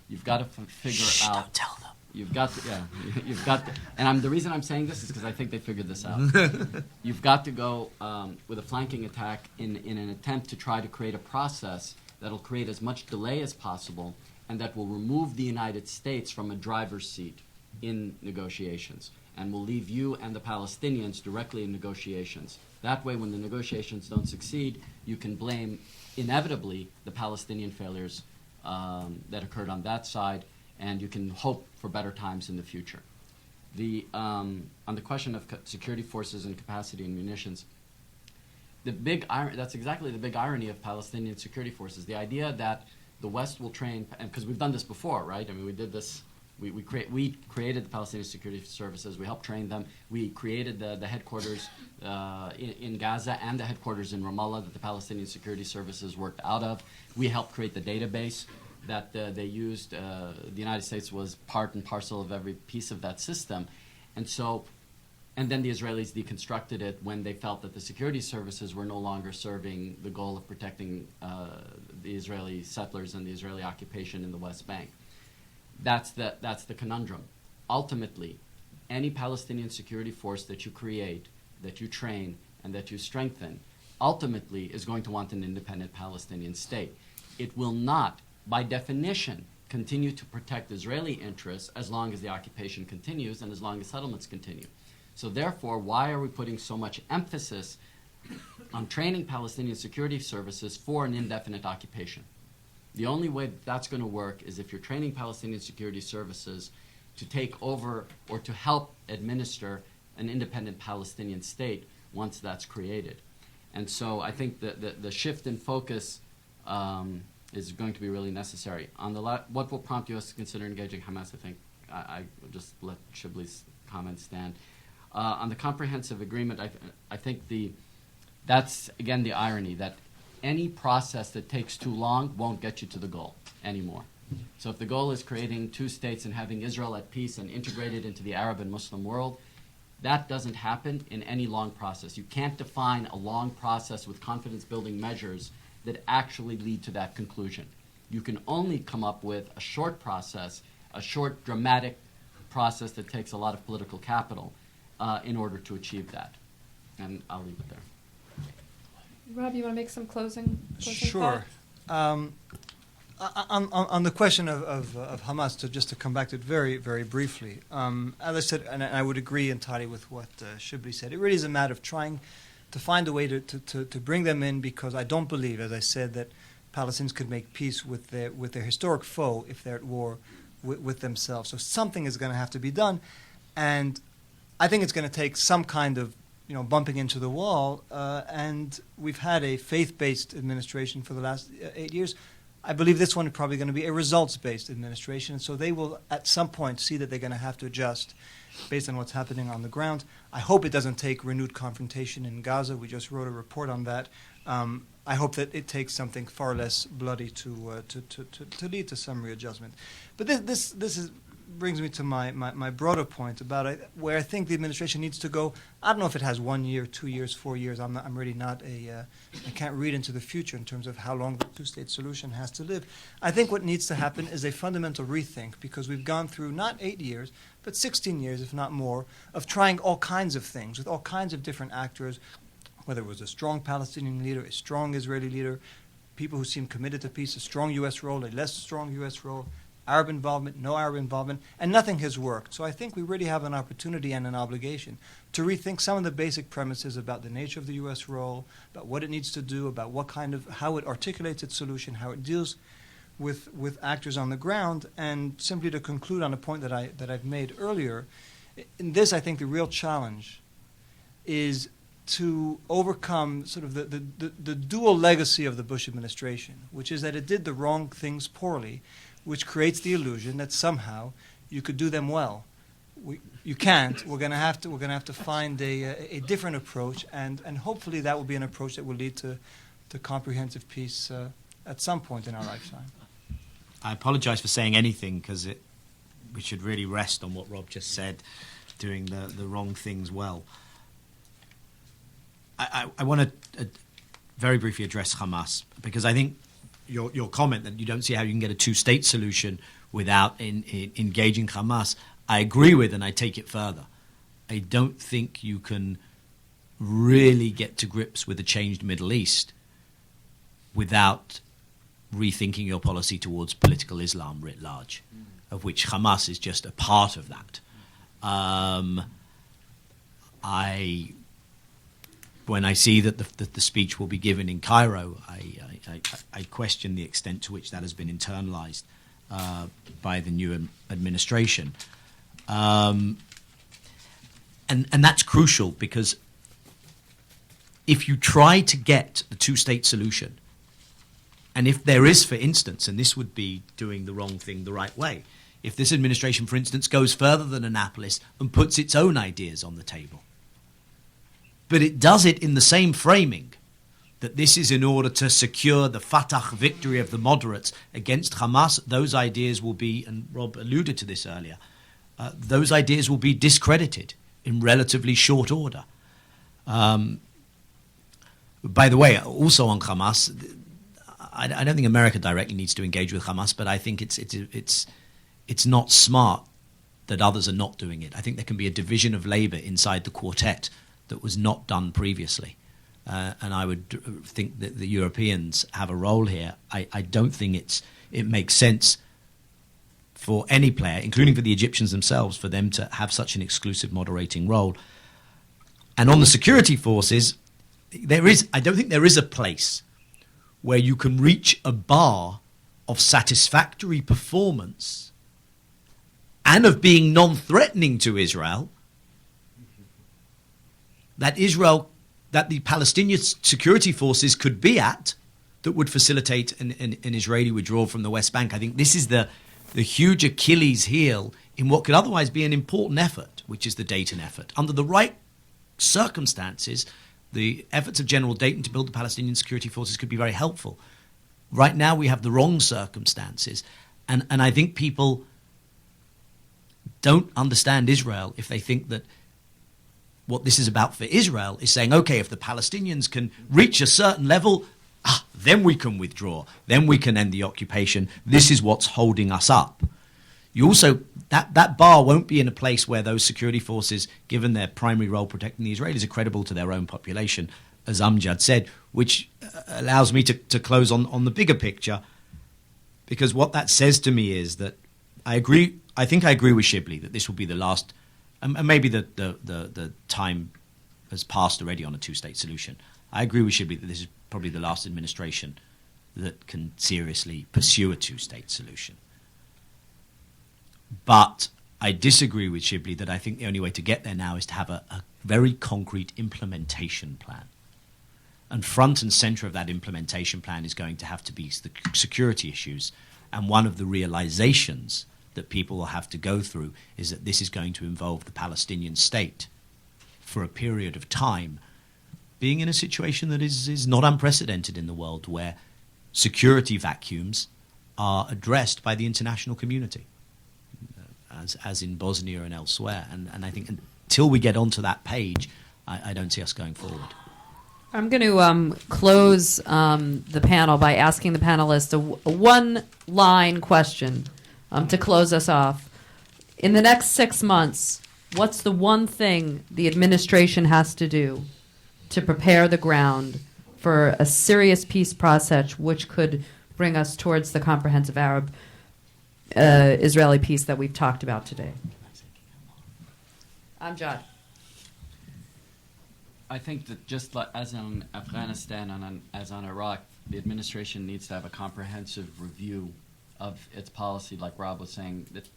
You've got to figure out. Don't tell them. You've got to, yeah. You've got to, and the reason I'm saying this is because I think they figured this out. You've got to go with a flanking attack in an attempt to try to create a process that'll create as much delay as possible, and that will remove the United States from a driver's seat in negotiations, and will leave you and the Palestinians directly in negotiations. That way, when the negotiations don't succeed, you can blame inevitably the Palestinian failures that occurred on that side, and you can hope for better times in the future. On the question of security forces and capacity and munitions, that's exactly the big irony of Palestinian security forces. The idea that the West will train, and because we've done this before, right? I mean, we did this. We created the Palestinian security services. We helped train them. We created the headquarters in Gaza and the headquarters in Ramallah that the Palestinian security services worked out of. We helped create the database that they used. The United States was part and parcel of every piece of that system, and then the Israelis deconstructed it when they felt that the security services were no longer serving the goal of protecting the Israeli settlers and the Israeli occupation in the West Bank. That's the conundrum. Ultimately, any Palestinian security force that you create, that you train, and that you strengthen, ultimately is going to want an independent Palestinian state. It will not, by definition, continue to protect Israeli interests as long as the occupation continues and as long as settlements continue. So therefore, why are we putting so much emphasis on training Palestinian security services for an indefinite occupation? The only way that's going to work is if you're training Palestinian security services to take over or to help administer an independent Palestinian state once that's created. And so I think the shift in focus is going to be really necessary. On what will prompt U.S. to consider engaging Hamas, I think I will just let Shibley's comments stand. On the comprehensive agreement, I think that's, again, the irony that any process that takes too long won't get you to the goal anymore. So if the goal is creating two states and having Israel at peace and integrated into the Arab and Muslim world, that doesn't happen in any long process. You can't define a long process with confidence-building measures that actually lead to that conclusion. You can only come up with a short process, a short, dramatic process that takes a lot of political capital in order to achieve that. And I'll leave it there. Rob, you want to make some closing Sure. On the question of Hamas, just to come back to it very, very briefly, as I said, and I would agree entirely with what Shibley said, it really is a matter of trying to find a way to bring them in, because I don't believe, as I said, that Palestinians could make peace with their historic foe if they're at war with themselves. So something is going to have to be done, and I think it's going to take some kind of bumping into the wall, and we've had a faith-based administration for the last 8 years. I believe this one is probably going to be a results-based administration, and so they will at some point see that they're going to have to adjust based on what's happening on the ground. I hope it doesn't take renewed confrontation in Gaza. We just wrote a report on that. I hope that it takes something far less bloody to lead to some readjustment. But this brings me to my broader point about where I think the administration needs to go. I don't know if it has 1 year, 2 years, 4 years. I'm really not I can't read into the future in terms of how long the two-state solution has to live. I think what needs to happen is a fundamental rethink, because we've gone through not 8 years, but 16 years, if not more, of trying all kinds of things with all kinds of different actors, whether it was a strong Palestinian leader, a strong Israeli leader, people who seem committed to peace, a strong U.S. role, a less strong U.S. role, Arab involvement, no Arab involvement, and nothing has worked. So I think we really have an opportunity and an obligation to rethink some of the basic premises about the nature of the U.S. role, about what it needs to do, about how it articulates its solution, how it deals with actors on the ground. And simply to conclude on a point that I've made earlier, in this I think the real challenge is to overcome sort of the dual legacy of the Bush administration, which is that it did the wrong things poorly, which creates the illusion that somehow you could do them well. You can't. We're going to have to find a different approach, and hopefully that will be an approach that will lead to comprehensive peace at some point in our lifetime. I apologize for saying anything because we should really rest on what Rob just said, doing the wrong things well. I want to very briefly address Hamas, because I think your comment that you don't see how you can get a two-state solution without engaging Hamas, I agree with, and I take it further. I don't think you can really get to grips with a changed Middle East without rethinking your policy towards political Islam writ large, of which Hamas is just a part of that. When I see that the speech will be given in Cairo, I question the extent to which that has been internalized by the new administration. And that's crucial, because if you try to get the two-state solution, and if there is, for instance, and this would be doing the wrong thing the right way, if this administration, for instance, goes further than Annapolis and puts its own ideas on the table, but it does it in the same framing, that this is in order to secure the Fatah victory of the moderates against Hamas, those ideas will be, and Rob alluded to this earlier, those ideas will be discredited in relatively short order. By the way, also on Hamas, I don't think America directly needs to engage with Hamas, but I think it's not smart that others are not doing it. I think there can be a division of labor inside the quartet that was not done previously. And I would think that the Europeans have a role here. I don't think it makes sense for any player, including for the Egyptians themselves, for them to have such an exclusive moderating role. And on the security forces, I don't think there is a place where you can reach a bar of satisfactory performance and of being non-threatening to Israel that the Palestinian security forces could be at, that would facilitate an Israeli withdrawal from the West Bank. I think this is the huge Achilles heel in what could otherwise be an important effort, which is the Dayton effort. Under the right circumstances, the efforts of General Dayton to build the Palestinian security forces could be very helpful. Right now we have the wrong circumstances, and I think people don't understand Israel if they think that what this is about for Israel is saying, okay, if the Palestinians can reach a certain level, then we can withdraw, then we can end the occupation. This is what's holding us up. You also, that bar won't be in a place where those security forces, given their primary role protecting the Israelis, are credible to their own population, as Amjad said, which allows me to close on the bigger picture, because what that says to me is that I think I agree with Shibley that this will be the last, and maybe the time has passed already on a two-state solution. I agree with Shibley that this is probably the last administration that can seriously pursue a two-state solution. But I disagree with Shibley that I think the only way to get there now is to have a very concrete implementation plan. And front and center of that implementation plan is going to have to be the security issues. And one of the realizations that people will have to go through is that this is going to involve the Palestinian state for a period of time being in a situation that is not unprecedented in the world, where security vacuums are addressed by the international community, as in Bosnia and elsewhere. And I think until we get onto that page, I don't see us going forward. I'm going to close the panel by asking the panelists a one-line question to close us off. In the next 6 months, what's the one thing the administration has to do to prepare the ground for a serious peace process which could bring us towards the comprehensive Arab-Israeli peace that we've talked about today? Amjad. I think that just like as on Afghanistan and as on Iraq, the administration needs to have a comprehensive review of its policy, like Rob was saying, that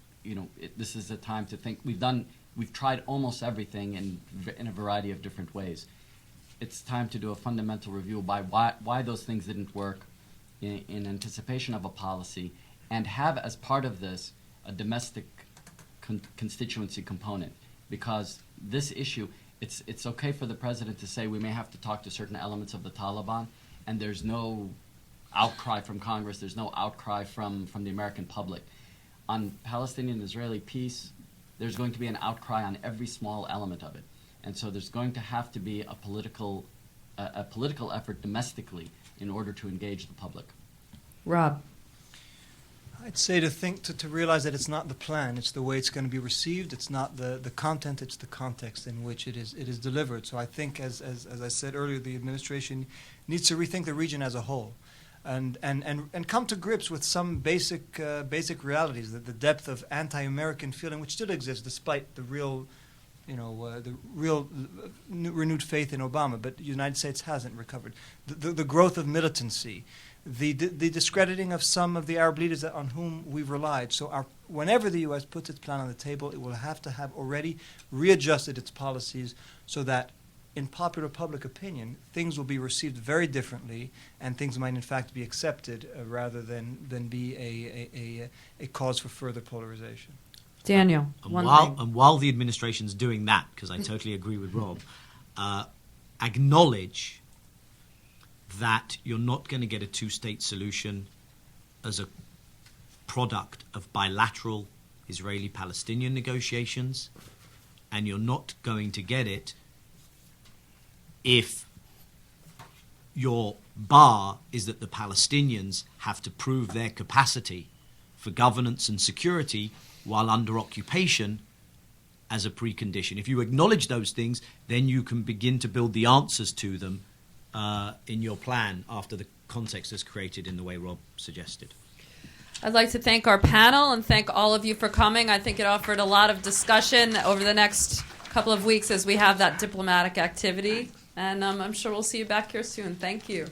this is a time to think. We've tried almost everything in a variety of different ways. It's time to do a fundamental review by why those things didn't work in anticipation of a policy, and have as part of this a domestic constituency component, because this issue, it's okay for the president to say we may have to talk to certain elements of the Taliban, and there's no outcry from Congress, there's no outcry from the American public. On Palestinian-Israeli peace, there's going to be an outcry on every small element of it. And so there's going to have to be a political effort domestically in order to engage the public. Rob. I'd say to realize that it's not the plan, it's the way it's going to be received. It's not the content, it's the context in which it is delivered. So I think, as I said earlier, the administration needs to rethink the region as a whole, and come to grips with some basic realities. That the depth of anti-American feeling, which still exists despite the real renewed faith in Obama, but the United States hasn't recovered. The growth of militancy, the discrediting of some of the Arab leaders on whom we've relied. So whenever the U.S. puts its plan on the table, it will have to have already readjusted its policies so that, in popular public opinion, things will be received very differently, and things might in fact be accepted rather than be a cause for further polarization. Daniel, while the administration's doing that, because I totally agree with Rob, acknowledge that you're not going to get a two-state solution as a product of bilateral Israeli-Palestinian negotiations, and you're not going to get it if your bar is that the Palestinians have to prove their capacity for governance and security while under occupation as a precondition. If you acknowledge those things, then you can begin to build the answers to them in your plan after the context is created in the way Rob suggested. I'd like to thank our panel and thank all of you for coming. I think it offered a lot of discussion over the next couple of weeks as we have that diplomatic activity. And I'm sure we'll see you back here soon. Thank you.